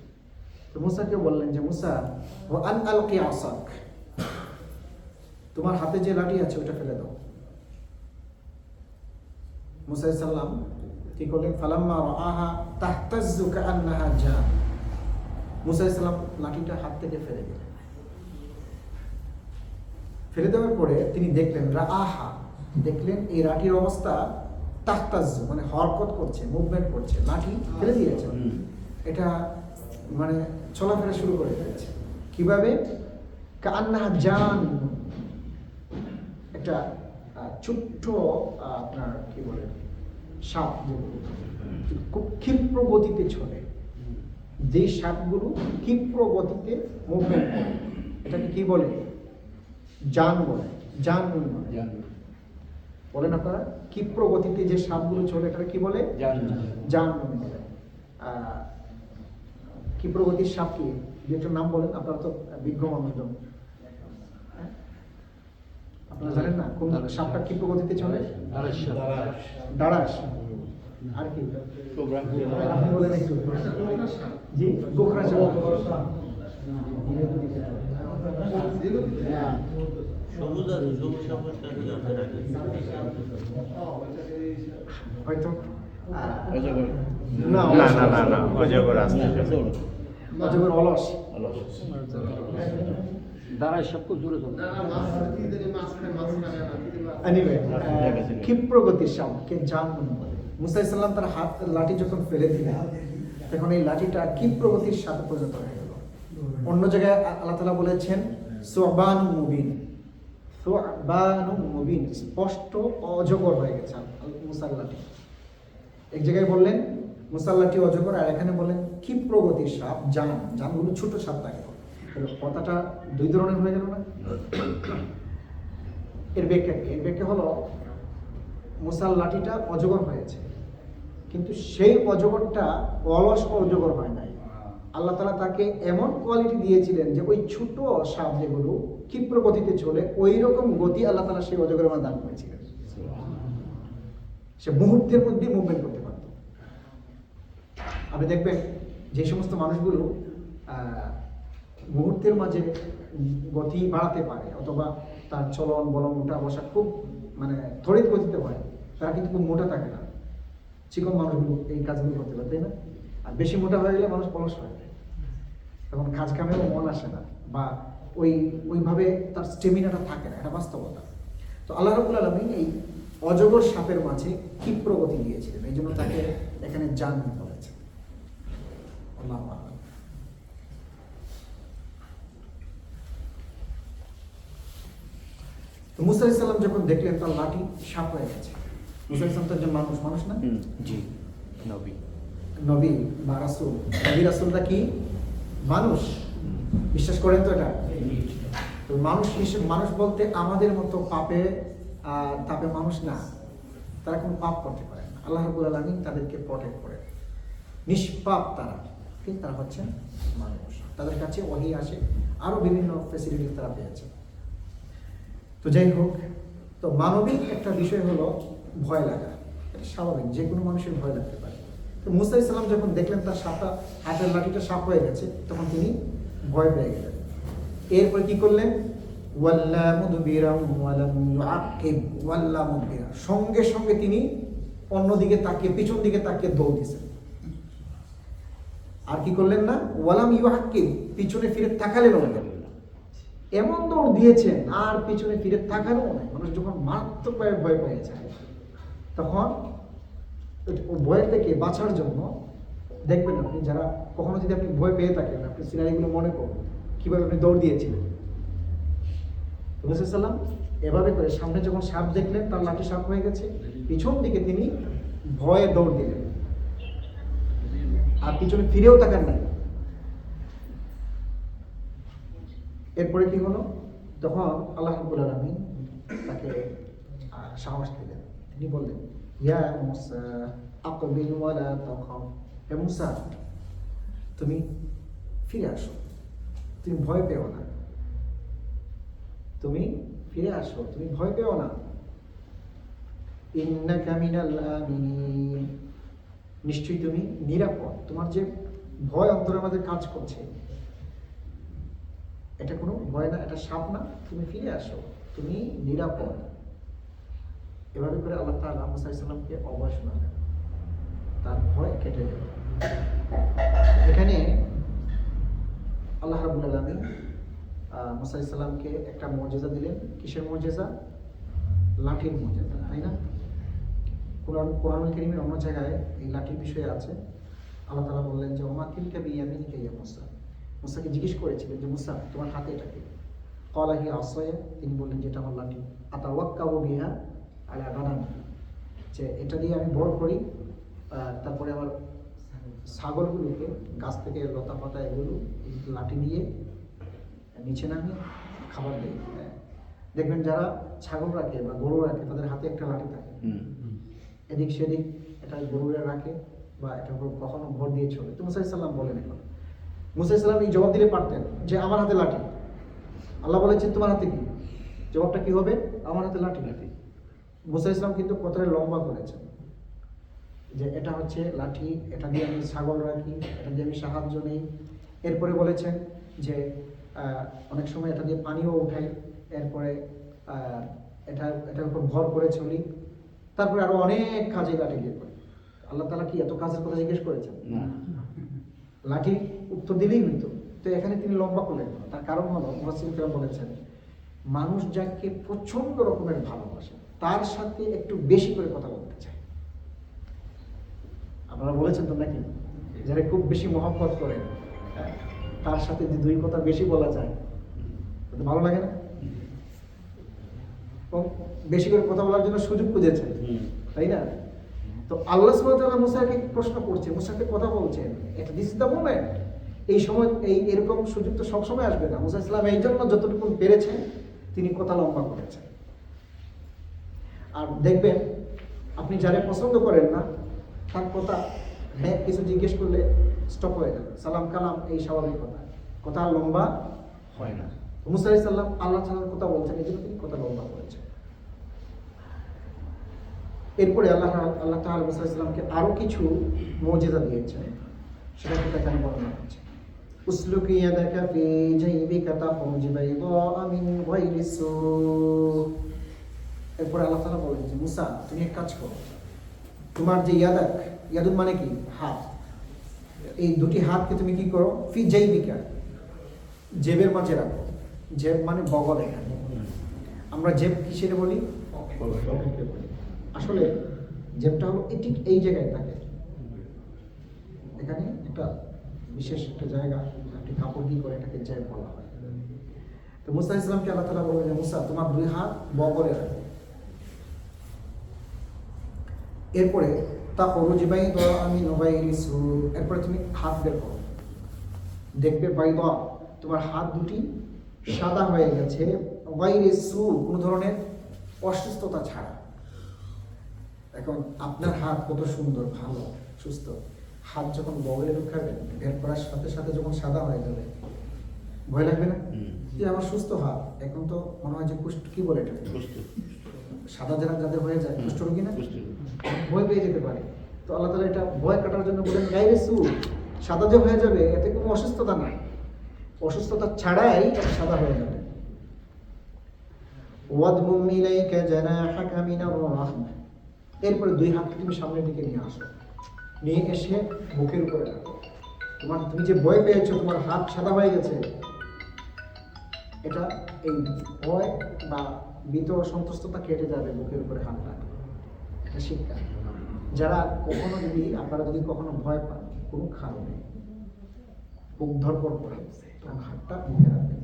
তো মুসাকে বললেন যে মুসা ওয়া আন আলকি আসাক, তোমার হাতে যে লাঠি আছে ওটা ফেলে দাও। মুসা আলাইহিস সালাম কি করলেন, ফালাম্মা রাআহা তাহতাজ্জু কাআন্নাহা জান, মুসা আলাইহিস সালাম লাঠিটা হাত থেকে ফেলে দিলেন। ফেলে দেওয়ার পরে তিনি দেখলেন, রাআহা দেখলেন এই লাঠির অবস্থা তাহতাজ্জু মানে হরকত করছে, মুভমেন্ট করছে, লাঠি ফেলে দিয়েছে, এটা মানে চলাফেরা শুরু করে দিয়েছে। কিভাবে, কাআন্নাহা জান, একটা ছোট্ট আপনার কি বলে সাপ, যেগুলো খুব ক্ষিপ্র গতিতে চলে, যে সাপগুলো ক্ষিপ্র গতিতে মুভমেন্ট করে এটাকে কি বলে, জান বলে, জান বলেন আপনারা। ক্ষিপ্র গতিতে যে সাপগুলো চলে এটাকে কি বলে, জান বলে। ক্ষিপ্র গতির সাপ কি, দুটোর নাম বলেন, আপনারা তো বিজ্ঞ মানুষজন, আপনারা জানেন না কোন সাপটা ক্ষিপ্র গতিতে চলে, দাঁড়াস, আর কি আপনি বলেন একটু, জি গোখরা সাপ, হয়তো না না না না অজগর আসছে, অজগর অলস, দাঁড়ায় সব খুব দূরে চলে। ক্ষিপ্র গতির সাপকে জান বলে। মুসা আলাইহিস সালাম তার হাত লাঠি যখন ফেলে দিলেন তখন এই লাঠিটা ক্ষিপ্র গতির সাথে পরিণত হয়ে গেল। অন্য জায়গায় আল্লাহ তাআলা বলেছেন সুবানুম মুবিন, সুবানুম মুবিন, স্পষ্ট অজগর হয়ে গেছে মুসার লাঠি। এক জায়গায় বললেন মুসার লাঠি অজগর, আর এখানে বলেন ক্ষিপ্র গতির সাপ জান, জানগুলো ছোট সাপ থাকে, কথাটা দুই ধরনের হয়ে গেল না। এর ব্যাখ্যা কি? এর ব্যাখ্যা হলো মুসার লাঠিটা অজগর হয়েছে, কিন্তু সেই অজগরটা অলস অজগর হয় নাই। আল্লাহ তাআলা তাকে এমন কোয়ালিটি দিয়েছিলেন যে ওই ছোট সাপ যেগুলো ক্ষিপ্র গতিতে চলে ওই রকম গতি আল্লাহ তাআলা সেই অজগরের মধ্যে দান করেছিলেন। সে মুহূর্তের মধ্যে মুভমেন্ট করতে পারত। আপনি দেখবেন যে সমস্ত মানুষগুলো মুহূর্তের মাঝে গতি বাড়াতে পারে অথবা তার চলন বলন উঠা বসা খুব মানে তড়িৎ গতিতে হয়, তারা কিন্তু খুব মোটা থাকে না। চিকন মানুষগুলো এই কাজগুলো করতে পারে, তাই না? আর বেশি মোটা হয়ে গেলে মানুষ অলস হয়ে যায়, তখন কাজ কামেও মন আসে না বা ওইভাবে তার স্টেমিনাটা থাকে না, এটা বাস্তবতা। তো আল্লাহ রাব্বুল আলামিন এই অজগর সাপের মাঝে ক্ষিপ্র গতি দিয়েছিলেন, এই জন্য তাকে এখানে জান বলেছে। আল্লাহু আকবার। তো মুসা আলাইহিস সালাম যখন দেখলেন তার লাঠি সাপ হয়ে গেছে, মুসা আলাইহিস সালাম তো একজন মানুষ না, জি নবী বা রাসূল, নবী রাসূলরা কি মানুষ, বিশ্বাস করেন তো এটা? তো মানুষ বলতে আমাদের মতো পাপে তাপে মানুষ না, তারা কোনো পাপ করতে পারে না। আল্লাহ রাব্বুল আলামিন তাদেরকে প্রটেক্ট করে, নিষ্পাপ তারা, ঠিক তারা হচ্ছেন মানুষ, তাদের কাছে ওহী আসে, আরো বিভিন্ন ফ্যাসিলিটি তারা পেয়েছে। তো যাই হোক, তো মানবিক একটা বিষয় হলো ভয় লাগা, এটা স্বাভাবিক, যে কোনো মানুষের ভয় লাগতে পারে। তো মুসা আলাইহিস সালাম যখন দেখলেন তার সাপটা, হাতের লাঠিটা সাপ হয়ে গেছে, তখন তিনি ভয় পেয়ে গেলেন। এরপর কি করলেন, ওয়াল্লা মুদবিরা ওয়ালাম ইউআকিব, ওয়াল্লা মুদবিরা, সঙ্গে সঙ্গে তিনি অন্যদিকে তাকিয়ে, পিছন দিকে তাকিয়ে দৌড় দিয়েছেন। আর কি করলেন না, ওয়ালাম ইউআকিব, পিছনে ফিরে তাকালেন না, এমন দৌড় দিয়েছেন আর পিছনে ফিরে তাকানো নাই। মানুষ যখন মারাত্মক ভয় পেয়েছে তখন ভয়ের থেকে বাঁচার জন্য দেখবেন আপনি, যারা কখনো যদি আপনি ভয় পেয়ে থাকেন, আপনি সিনারিগুলো মনে করুন কিভাবে আপনি দৌড় দিয়েছিলেন। রাসূলুল্লাহ সাল্লাল্লাহু আলাইহি ওয়াসাল্লাম এভাবে করে সামনে যখন সাপ দেখলেন, তার লাঠি সাপ হয়ে গেছে, পিছন দিকে তিনি ভয়ে দৌড় দিলেন, আর পিছনে ফিরেও তাকান নাই। এরপরে কি হলো, তখন আল্লাহ রাব্বুল আলামিন তাকে সাহস দিলেন। তিনি বললেন, ইয়া মুসা আকবিল ওয়ালা তাখাফ, হে মুসা তুমি ফিরে আসো, তুমি ভয় পেও না, তুমি ফিরে আসো, তুমি ভয় পেও না। ইন্নাকা মিনাল আমিনিন, নিশ্চয়ই তুমি নিরাপদ। তোমার যে ভয় অন্তরের মধ্যে কাজ করছে, এটা কোনো ভয় না, এটা সাপ না, তুমি ফিরে আসো, তুমি নিরাপদ। এভাবে করে আল্লাহ তাআলা মুসা আলাইহিস সালামকে অভয় শোনালেন, তার ভয় কেটে গেল। এখানে আল্লাহ রাব্বুল আলামিন মুসা আলাইহিস সালামকে একটা মুজিজা দিলেন। কিসের মুজিজা? লাঠির মুজিজা, তাই না? কোরআনুল কারীমের অন্য জায়গায় এই লাঠির বিষয়ে আছে। আল্লাহ তাআলা বললেন যে ওমা তিলকা বিয়ামিনিকা ইয়া মুসা। মুসাকে জিজ্ঞেস করেছিলেন যে মুসা তোমার হাতে এটা কি? ক্বালা হিয়া আসায়া, তিনি বললেন যে এটা আমার লাঠি। আতাওয়াক্কাউ বিহা আলা গানামি, যে এটা দিয়ে আমি বড় করি, তারপরে আমার ছাগলগুলোকে গাছ থেকে লতা পাতা এগুলো এই লাঠি দিয়ে নিচে নামিয়ে খাবার দেয়। দেখবেন যারা ছাগল রাখে বা গরু রাখে, তাদের হাতে একটা লাঠি থাকে, এদিক সেদিক এটা গরুরা রাখে বা এটা কখনো ভর দিয়ে চলে। তো মুসা আলাইহিস সালাম বলেন, এখন মুসা আলাইহিস সালাম এই জবাব দিলে পারতেন যে আমার হাতে লাঠি। আল্লাহ বলেছেন তোমার হাতে কি? জবাবটা কি হবে? আমার হাতে লাঠি। মুসা আলাইহিস সালাম কিন্তু কথাটা লম্বা করেছেন, যে এটা হচ্ছে লাঠি, এটা দিয়ে আমি ছাগল রাখি, এটা দিয়ে আমি সাহায্য নেই। এরপরে বলেছেন যে অনেক সময় এটা দিয়ে পানিও উঠাই, এরপরে এটার উপর ভর করে চলি, তারপরে আরো অনেক কাজে লাঠি দিয়ে করি। আল্লাহ তাআলা কি এত কাজের কথা জিজ্ঞেস করেছেন? লাঠি উত্তর দিলেই হইতো। তো এখানে তিনি লম্বা করলেন, তার কারণ হলো মুফাসসিরিন কেরাম বলেছেন, মানুষ যাকে প্রচন্ড রকমের ভালোবাসে তার সাথে একটু বেশি করে কথা বলতে চায়। আপনারা বলেছেন তো নাকি, যারা খুব বেশি মহব্বত করেন তার সাথে যে দুই কথা বেশি বলা যায়, ভালো লাগে না? বেশি করে কথা বলার জন্য সুযোগ খুঁজেছেন, তাই না? তো আল্লাহ সুবহানাহু ওয়া তাআলা মুসাকে প্রশ্ন করছে, মুসাকে কথা বলছেন, এটা দিস দ্য মোমেন্ট। এই সময় এরকম সুযোগ তো সবসময় আসবে না। মুসা ইসলাম এই জন্য যতটুকু পেরেছেন তিনি কথা লম্বা করেছেন। আর দেখবেন আপনি যারা পছন্দ করেন না তার কথা হ্যাঁ কিছু জিজ্ঞেস করলে স্টপ হয়ে যাবে, সালাম কালাম এই স্বাভাবিক কথা লম্বা হয় না। মুসা আলাইহিস সালাম আল্লাহ তাআলার কথা বলছেন, এই জন্য তিনি কথা লম্বা করেছেন। এরপরে আল্লাহ তাআলা মুসা আলাইহিস সালামকে আরো কিছু মুজিজা দিয়েছেন, সেটা কিন্তু এখানে বর্ণনা হচ্ছে। উসলুক ইয়াদাকা ফি জাইবিকা তাখরুজ বাইদা মিন গায়রি সু। এরপরে আল্লাহ তাআলা বলেন যে মুসা তুমি এক কাজ করো, তোমার যে ইয়াদুন মানে কি? হাত। এই দুটি হাতকে তুমি কি করো? ফি জাইবিকা, জেবের মাঝে রাখো। জেব মানে বগল। এখানে আমরা জেব কিসের বলি? পকেটকে বলি। আসলে জেবটা হলো ঠিক এই জায়গায় থাকে, এখানে একটা বিশেষ একটা জায়গা, একটি কাপড় দিয়ে করে এটাকে জেব বলা হয়। তো মুসা আলাইহিস সালামকে আল্লাহ তাআলা বললেন যে মুসা তোমার দুই হাত বগলে রাখো। এরপরে তাখরুজ বাইদা মিন গায়রি সু, এরপরে তুমি হাত বের করো, দেখবে বাইদা তোমার হাত দুটি সাদা হয়ে গেছে, গায়রি সু কোনো ধরনের অসুস্থতা ছাড়া। এখন আপনার হাত কত সুন্দর, ভালো, সুস্থ, হাত যখন বগলে ঢুকাবেন বের করার সাথে সাথে যখন সাদা হয়ে যাবে, ভয় লাগবে না? যে আমার সুস্থ হাত, এখন তো মনে হয় যে কুষ্ঠ, কি বলে এটা, সাদা যাদের হয়ে যায় কুষ্ঠরোগী না, ভয় পেয়ে যেতে পারে। তো আল্লাহ তাআলা এটা ভয় কাটার জন্য বলেন গায়রে সু, সাদা যে হয়ে যাবে এতে কোনো অসুস্থতা নাই, অসুস্থতা ছাড়াই এটা সাদা হয়ে যাবে। ওয়াদমুম ইলাইকা জানাহাকা মিনার রাহমা, এরপরে দুই হাতকে তুমি সামনের দিকে নিয়ে আসো, নিয়ে এসে বুকের উপরে রাখো। তুমি যে ভয় পেয়েছো, তোমার হাত সাদা হয়ে গেছে, এটা এই ভয় বা ভীত সন্তুষ্টতা কেটে যাবে বুকের উপরে হাত রাখলে। এটা শিক্ষা। যারা কখনো আপনারা যদি কখনো ভয় পান কোনো কারণে, বুক ধরপড় করে, তখন হাতটা বুকে রাখবেন,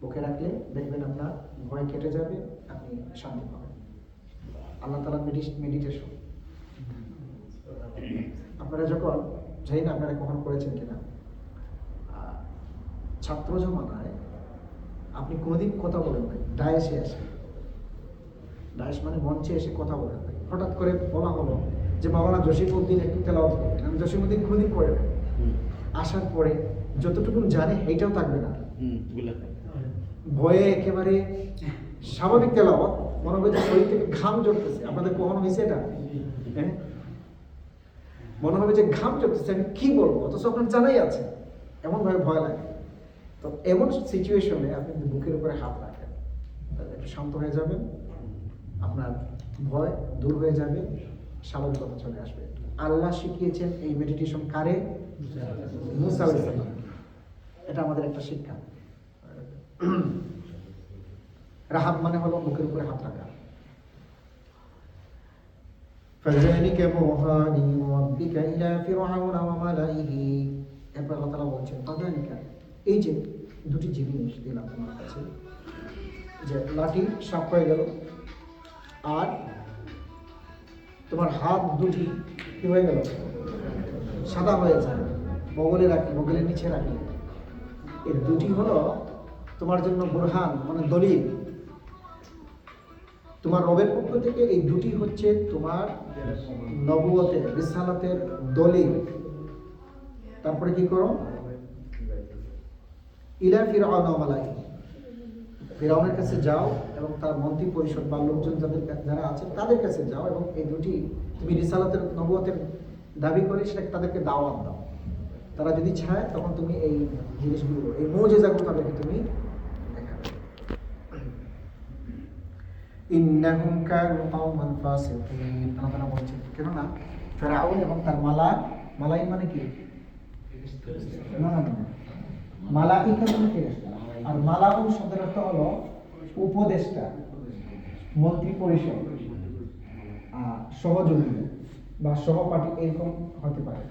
বুকে রাখলে দেখবেন আপনার ভয় কেটে যাবে, আপনি শান্তি পাবেন। আল্লাহ তাআলা মেডিটেশন আপনারা যখন, জানি না আপনারা কখন করেছেন কিনা, ছাত্র জমানায় আপনি কোনোদিন কথা বলেন নাই, ডায়েসে এসে, ডায়েস মানে মঞ্চে এসে কথা বলেন নাই, হঠাৎ করে বলা হলো যে মাওলানা জসিমউদ্দিন একটু তেলাওয়াত করবেন। আমি জসিমউদ্দিন কোনোদিন করে নাই। আসার পরে যতটুকু জানে এইটাও থাকবে না, ভয়ে একেবারে স্বাভাবিক তেলাওয়াত, মনে হবে যে শরীর থেকে ঘাম ঝরতেছে। আপনাদের কখনো হয়েছে এটা? হ্যাঁ, মনে হবে যে ঘাম ঝরতেছে, আমি কি বলবো, অথচ আপনার জানাই আছে, এমন ভাবে ভয় লাগে। তো এমন সিচুয়েশনে আপনি বুকের উপরে হাত রাখেন, তাহলে একটু শান্ত হয়ে যাবেন, আপনার ভয় দূর হয়ে যাবে, স্বাভাবিকতা চলে আসবে। আল্লাহ শিখিয়েছেন এই মেডিটেশন কারে? মুসা আলাইহিস সালাম। এটা আমাদের একটা শিক্ষা। রাহাব মানে হলো বুকের উপরে হাত রাখা। فَذَلِكَ بُرْهَانٌ مِنْ رَبِّكَ إِلَى فِرْعَوْنَ وَمَلَئِهِ। এরপর আল্লাহ তাআলা বলছেন, فَذَلِكَ, এই যে দুটি জিনিস দিলাম তোমার কাছে, যে লাঠি সাপ হয়ে গেল, আর তোমার হাত দুটি কি হয়ে গেল? সাদা হয়ে যায়। বগলে রাখি, বগলের নিচে রাখি। এই দুটি হলো তোমার জন্য বুরহান, মানে দলিল। তোমার রবের পক্ষ থেকে এই দুটি হচ্ছে তোমার নবুয়তের, রিসালাতের দলিল। তারপরে কি করো? ইলা ফিরআউন ওয়া মালাইহি, ফিরআউনের কাছে যাও এবং তার মন্ত্রী পরিষদ বা লোকজন যারা আছে তাদের কাছে যাও, এবং এই দুটি তুমি রিসালাতের, নবুয়তের দাবি করে সেটা তাদেরকে দাওয়াত দাও। তারা যদি চায় তখন তুমি এই জিনিসগুলো, এই মুজিজাগুলো তাদেরকে তুমি দেখাবে। ইন্নাহুম কানু কওমান ফাসিকিন। আল্লাহ বলছেন, কেননা ফিরআউন এবং তার মালাই মানে কি? না, মালাইকা মানে ফেরেশতা। আর মালাউন শব্দের অর্থ হলো উপদেষ্টা, মন্ত্রী পরিষদ, সহযোগী বা সহপাঠী, এরকম হতে পারে।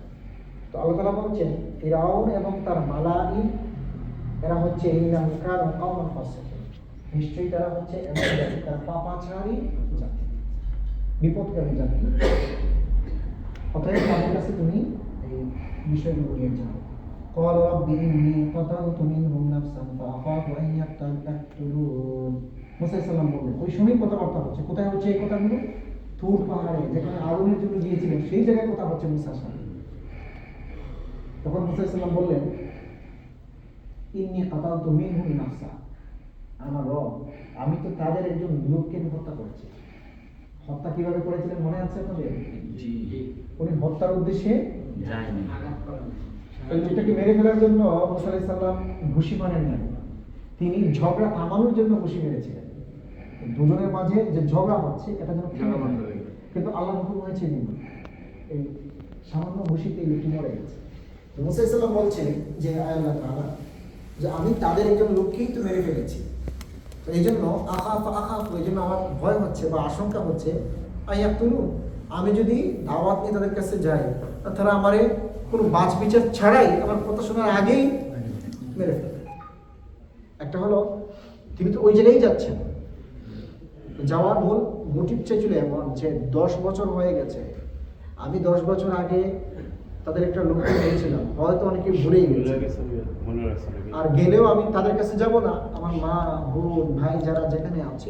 তো আল্লাহ তাআলা বলছেন ফিরআউন এবং তার মালাই, এরা হচ্ছে ইন্নাহুম কানু কওমান ফাসিকিন, নিশ্চয়ই তারা হচ্ছে এমন জাতি, তারা পাপাচারী জাতি, বিপদকারী জাতি। অতএব তাদের কাছে তুমি এই বিষয়গুলো নিয়ে যাও। قال رب إني قتلت منهم نفسا فأخاف أن يقتلون। মুসা আলাইহিস সালাম বললেন, ওই সময় কথাবার্তা হচ্ছে, কোথায় হচ্ছে এই কথাগুলো? তুর পাহাড়ে, যেখানে আরোনের জন্য গিয়েছিলেন, সেই জায়গায় কথা হচ্ছে মুসার সাথে। তখন মুসা আলাইহিস সালাম বললেন, ইন্নী কাতালতু মিনহুম নাফসা, আমার রব, আমি তো তাদের একজন লোককে হত্যা করেছি। হত্যা কিভাবে করেছিলেন মনে আছে আপনাদের? উনি হত্যার উদ্দেশ্যে যায়নি, ওই লোকটাকে মেরে ফেলার জন্য মুসা আলাইহিস সালাম ঘুষি মারেন নাই, তিনি ঝগড়া থামানোর জন্য ঘুষি মেরেছিলেন। দুজনের মাঝে যে ঝগড়া হচ্ছে এটা যেন থামে না। কিন্তু আল্লাহ হুকুম হয়েছে এই সামান্য ঘুষিতে এই লোকটি মরে গেছে। তো মুসা আলাইহিস সালাম বলছেন যে আল্লাহ তাআলা, যে আমি তাদের একজন লোককেই তো মেরে ফেলেছি, তো এই জন্য আখাফ, এই জন্য আমার ভয় হচ্ছে বা আশঙ্কা হচ্ছে, আইয়াকতুলুন, আমি যদি দাওয়াত নিয়ে তাদের কাছে যাই, তারা আমারে কোনো বাছ বিচার ছাড়াই আমার কথা শোনার আগেই মেরে ফেলবে। একটা হলো তিনি তো ওই জায়গায় যাচ্ছেন, যাওয়ার মূল মোটিভ ছিল এমন যে 10 বছর হয়ে গেছে, আমি 10 বছর আগে তাদের একটা লক্ষ্য নিয়েছিলাম, হয়তো অনেকে ভুলেই গেছে, আর গেলেও আমি তাদের কাছে যাব না, আমার মা, বোন, ভাই যারা যেখানে আছে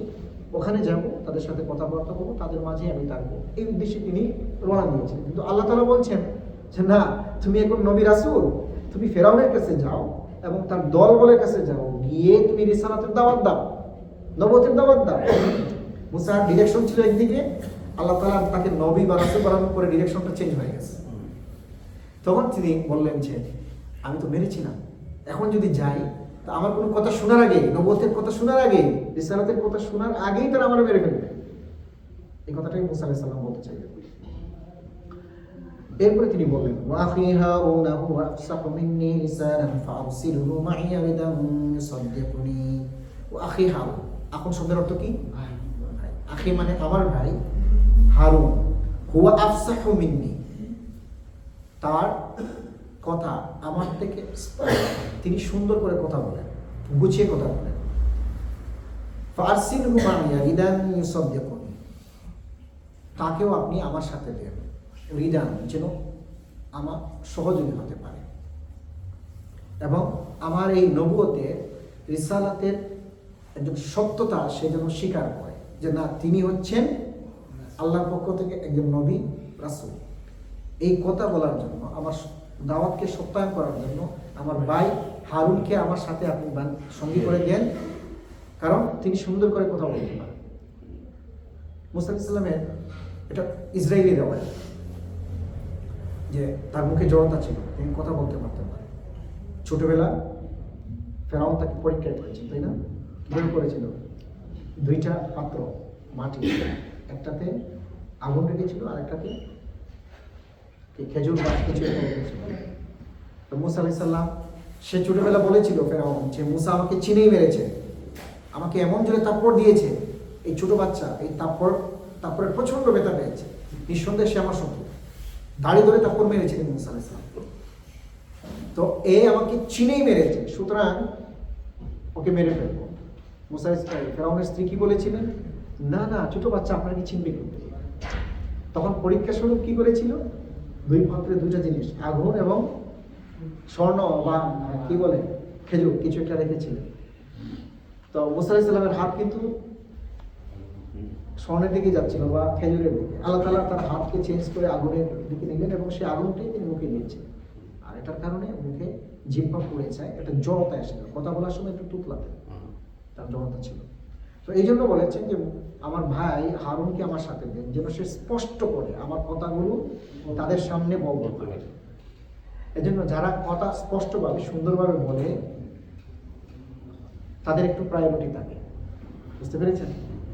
ওখানে যাব, তাদের সাথে কথাবার্তা করবো, তাদের মাঝে আমি থাকবো, এই উদ্দেশ্যে তিনি রওনা দিয়েছিলেন। কিন্তু আল্লাহ তাআলা বলছেন যে না, তুমি এখন নবী রাসূল, তুমি ফেরাউনের কাছে যাও এবং তার দলবলের কাছে যাও, গিয়ে তুমি রিসালাতের দাওয়াত দাও, নবুয়তের দাওয়াত দাও। মুসার ডিরেকশন ছিল একদিকে, আল্লাহ তাআলা তাকে নবী বা রাসূল বানানোর পরে ডিরেকশনটা চেঞ্জ হয়ে গেছে। তখন তিনি বললেন যে আমি তো মেরেছিলাম, এখন যদি যাই তা আমার কোনো কথা শোনার আগে, নবুয়তের কথা শোনার আগে, রিসালাতের কথা শোনার আগেই তারা আমার মেরে ফেলবে। এই কথাটাই মুসা আলাইহিস সালাম বলতে চাইলেন। এরপরে তিনি বললেন, ওয়াখি হারুন হুয়া আফসাহু মিন্নী লিসানান ফাআরসিলহু মাইয়া রিদান ইউসাদ্দিকুনি। ওয়াখি হারুন, এখন শব্দের অর্থ কি? আখি মানে আমার ভাই, হারুন হুয়া আফসাহু মিন্নী, তার কথা আমার থেকে, তিনি সুন্দর করে কথা বলেন, গুছিয়ে কথা বলেন। ফারসিলহু মাইয়া রিদান ইউসাদ্দিকুনি, তাকেও আপনি আমার সাথে দেন, রিদান যেন আমার সহযোগী হতে পারে এবং আমার এই নবুয়তের রিসালাতের একজন সত্যতা সে যেন স্বীকার করে যে না, তিনি হচ্ছেন আল্লাহর পক্ষ থেকে একজন নবী রাসূল। এই কথা বলার জন্য, আমার দাওয়াতকে সত্যায়ন করার জন্য আমার ভাই হারুনকে আমার সাথে আপনি সঙ্গী করে দেন, কারণ তিনি সুন্দর করে কথা বলতে পারেন। মুসা আলাইহিস সালামের এটা ইসরায়েলি রেওয়াজ যে তার মুখে জড়তা ছিল, তিনি কথা বলতে পারতেন না। ছোটবেলা ফেরাউন তাকে পরীক্ষা করেছিল, তাই না? কিভাবে করেছিল? দুইটা পাত্র মাটি, একটাতে আগুন রেখেছিল আর একটাতে খেজুর গাছ কিছু রেখেছিল। তো মুসা আলাইহিস সালাম সে ছোটবেলা বলেছিল ফেরাউন যে মুসা আমাকে চিনেই মেরেছে, আমাকে এমন জোরে তাপ্পড় দিয়েছে, এই ছোট বাচ্চা এই তাপ্পড়ের প্রচন্ড ব্যথা পেয়েছে, নিঃসন্দেহে সে আমার শত্রু, দাড়ি ধরে তাপ্পড় মেরেছিলেন মুসা আলাইহিস সালাম। তো এ আমাকে চিনেই মেরেছে, সুতরাং ওকে মেরে ফেলবো। মুসা ফেরাউনের স্ত্রী কি বলেছিলেন? না না, ছোট বাচ্চা আপনাকে চিনবে কিন্তু। তখন পরীক্ষা স্বরূপ কি করেছিল? দুই পাত্রে দুইটা জিনিস, আগুন এবং স্বর্ণ বা কি বলে খেজুর কিছু একটা রেখেছিলেন। তো মুসা আলাইহিস সালামের হাত কিন্তু স্বর্ণের দিকে যাচ্ছিল বা খেজুরের দিকে। আল্লাহ তাআলা তার হাতকে চেঞ্জ করে আগুনের দিকে নিলেন এবং সেই আগুনটাই তিনি মুখে নিয়েছেন। আর এটার কারণে মুখে জিহ্বা পুড়ে যায়, এটা জড়তা এসেছিল, কথা বলার সময় একটু তুতলাতে তার জড়তা ছিল। তো এই জন্য বলেছেন যে আমার ভাই হারুনকে আমার সাথে দেন, যেন সে স্পষ্ট করে আমার কথাগুলো তাদের সামনে বলতে পারে। এই জন্য যারা কথা স্পষ্টভাবে সুন্দরভাবে বলে তাদের একটু প্রায়োরিটি থাকে, বুঝতে পেরেছেন?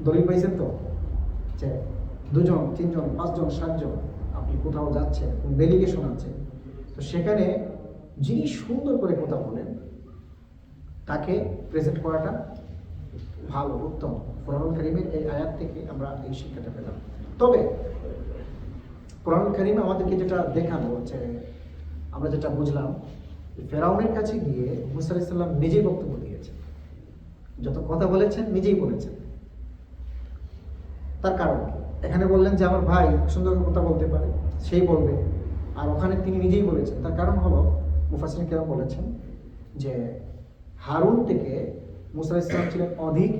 দলিল পাইছেন তো যে 2 জন 3 জন 5 জন 7 জন আপনি কোথাও যাচ্ছেন, ডেলিগেশন আছে, তো সেখানে যিনি সুন্দর করে কথা বলেন তাকে প্রেজেন্ট করাটা ভালো, উত্তম। কোরআনুল কারীমের এই আয়াত থেকে আমরা এই শিক্ষাটা পেলাম। তবে কোরআনুল কারীম আমাদেরকে যেটা দেখানো হচ্ছে, আমরা যেটা বুঝলাম, ফেরাউনের কাছে গিয়ে মুসা আলাইহিস সালাম নিজেই বক্তব্য দিয়েছেন, যত কথা বলেছেন নিজেই বলেছেন। তার কারণ কি? এখানে বললেন যে আমার ভাই সুন্দর কথা বলতে পারে, সেই বলবে, আর ওখানে তিনি নিজেই বলেছেন। তার কারণ হলো মুফাসসিরিন কেরাম বলেছেন যে হারুন থেকে মুসা আলাইহিস সালাম ছিলেন অধিক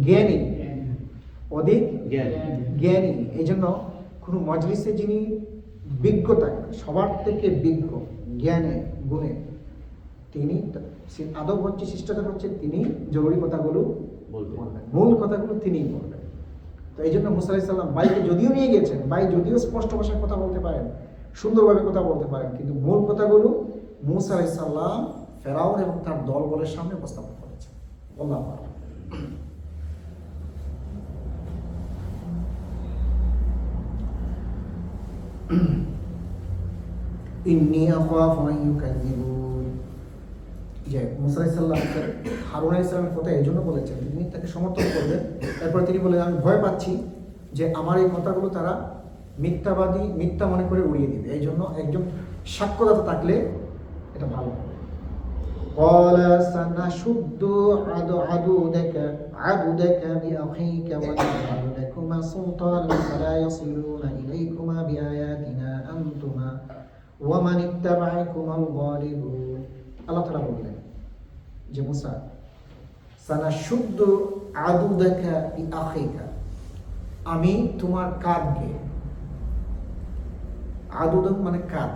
জ্ঞানী, অধিক জ্ঞানী। এই জন্য কোনো মজলিসে যিনি বিজ্ঞ থাকেন, সবার থেকে বিজ্ঞ জ্ঞানে গুণে, তিনি আদব হচ্ছে, শিষ্টাচার হচ্ছে, তিনি জরুরি কথাগুলো বলবেন, মূল কথাগুলো তিনিই বলবেন। তো এই জন্য মুসা আলাইহিস সালাম ভাইকে যদিও নিয়ে গেছেন, ভাই যদিও স্পষ্ট ভাষায় কথা বলতে পারেন, সুন্দরভাবে কথা বলতে পারেন, কিন্তু মূল কথাগুলো মুসা আলাইহিস সালাম ফেরাউন এবং তার দলবলের সামনে উপস্থাপন করেছেন। আল্লাহু আকবার। ইন্নী আখাফু আন ইউকাযযিবুন, যে মুসা আলাইহিস সালাম হারুন আলাইহিস সালামের কথা এই জন্য বলেছেন, তিনি তাকে সমর্থন করবেন। এরপরে তিনি বলেন আমি ভয় পাচ্ছি যে আমার এই কথাগুলো তারা মিথ্যাবাদী, মিথ্যা মনে করে উড়িয়ে দিবে, এই জন্য একজন সাক্ষ্যদাতা থাকলে এটা ভালো। قال سنشد عضدك بأخيك ونجعل لكما سلطانا فلا يصلون إليكما بآياتنا أنتما ومن اتبعكما الغالبون। আল্লাহ তাআলা বললেন যে মুসা, সানাশুদ্দু আদুদাকা বিআখিকা, আমি তোমার কাঁধকে, আদুদ মানে কাঁধ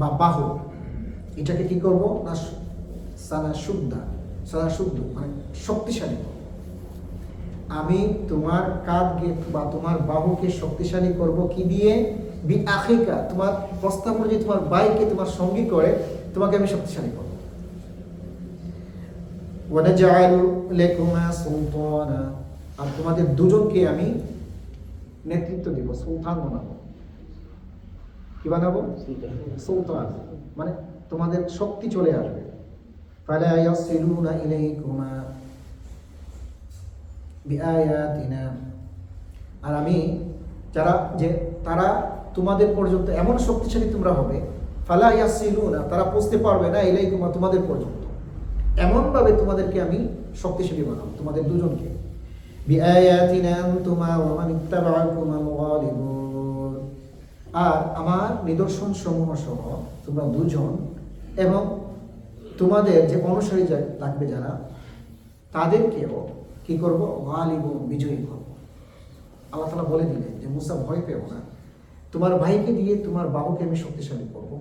বা বাহু, এটাকে কি করব না, সানাশুদ্দু মানে শক্তিশালী করব। আমি তোমার কাঁধকে বা তোমার বাহুকে শক্তিশালী করব কি দিয়ে? বিআখিকা, তোমার প্রস্তাব অনুযায়ী তোমার ভাইকে তোমার সঙ্গী করে তোমাকে আমি শক্তিশালী করব। ওয়ানাজআলু লাকুমা সুলতানা, আর তোমাদের দুজনকে আমি নেতৃত্ব দিব, সুলতান বানাবো। কি বানাবো? সুলতান মানে তোমাদের শক্তি চলে আসবে। ফালা ইয়াসিলুনা ইলাইকুমা বিআয়াতিনা, আর আমি তারা তোমাদের পর্যন্ত এমন শক্তিশালী তোমরা হবে, ফালা ইয়াসিলুনা, তারা পৌঁছতে পারবে না, ইলাইকুমা তোমাদের পর্যন্ত, এমনভাবে তোমাদেরকে আমি শক্তিশালী বানাবো, তোমাদের দুজনকে। বিআয়াতিনা আনতুমা ওয়া মান ইত্তাবাআকুমুল গালিবুন। আর আমার নিদর্শন সমূহ সহ তোমরা দুজন এবং তোমাদের যে অনুসারী থাকবে যারা, তাদেরকেও কি করব? গালিবুন, বিজয়ী করব। আল্লাহ তাআলা বলে দিলেন যে মুসা ভয় পেও না, তোমার ভাইকে দিয়ে তোমার বাহুকে আমি শক্তিশালী করব,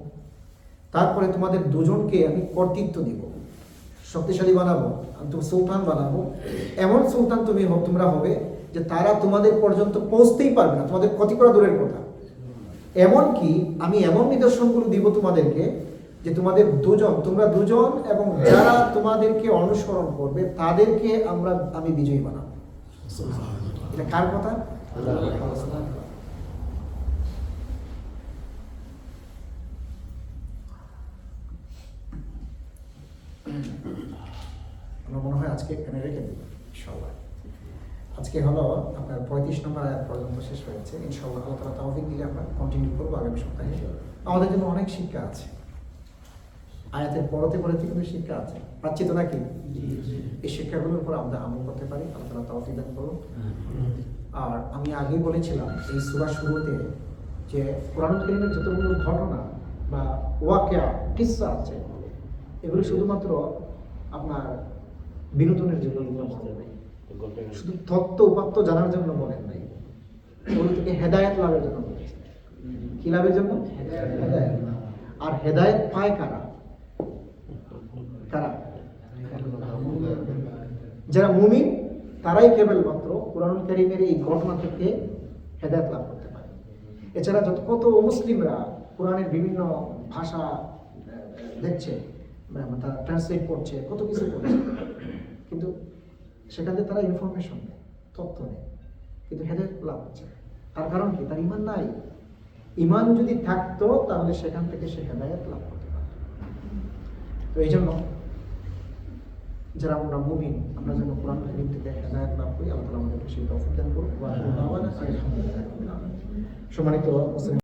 তারপরে তোমাদের দুজনকে আমি কর্তৃত্ব দিব, শক্তিশালী বানাবো, আমি তো সুলতান বানাবো। এমন সুলতান তোমরা হবে যে তারা তোমাদের পর্যন্ত পৌঁছতেই পারবে না, তোমাদের ক্ষতি করা দূরের কথা। এমনকি আমি এমন নিদর্শনগুলো দিব তোমাদেরকে যে তোমরা দুজন এবং যারা তোমাদেরকে অনুসরণ করবে তাদেরকে আমি বিজয়ী বানাবো। এটা কার কথা? আমার মনে হয় আজকে এখানে রেখে দেব ইনশাআল্লাহ। আজকে হলো আপনার 35 নম্বর আয়াত পর্যন্ত শেষ হয়েছে। ইনশাআল্লাহ আল্লাহ তাআলা তৌফিক দিলে আমরা কন্টিনিউ করবো আগামী সপ্তাহে। আমাদের জন্য অনেক শিক্ষা আছে, আয়াতের পরতে কিন্তু শিক্ষা আছে, পাচ্ছি তো নাকি? এই শিক্ষাগুলোর উপর আমরা আমল করতে পারি, আল্লাহ তাআলা তৌফিক দান করুন। আর আমি আগেই বলেছিলাম এই সূরা শুরুতে যে কোরআনুল কারীমের যতগুলো ঘটনা বা ওয়াকিয়া কিসসা আছে, এগুলো শুধুমাত্র আপনার বিনোদনের জন্য শুধু তত্ত্ব উপাত্ত জানার জন্য বলেন নাই, ওগুলো থেকে হেদায়েত লাভের জন্য বলেছেন। কি লাভের জন্য? হেদায়েত। আর হেদায়েত পায় কারা? যারা মুমিন, তারাই কেবলমাত্র কোরআনুল কারীমের এই ঘটনা থেকে হেদায়েত লাভ করতে পারে। এছাড়া কত মুসলিমরা কোরআনের বিভিন্ন ভাষা দেখছে, তারা ট্রান্সলেট করছে, কত কিছু করছে, কিন্তু সেখান থেকে তারা ইনফরমেশন নেয়, তথ্য নেয়, কিন্তু হেদায়েত লাভ হচ্ছে। তার কারণ কি? তার ঈমান নাই। ঈমান যদি থাকতো তাহলে সেখান থেকে সে হেদায়েত লাভ করতে পারত। তো এই জন্য যারা আমরা মুমিন, আমরা যেন কোরআন কারীম থেকে হেদায়েত লাভ করি। আল্লাহ তাআলা আমাদেরকে সেই তৌফিক দান করুন। সম্মানিত মুসলিম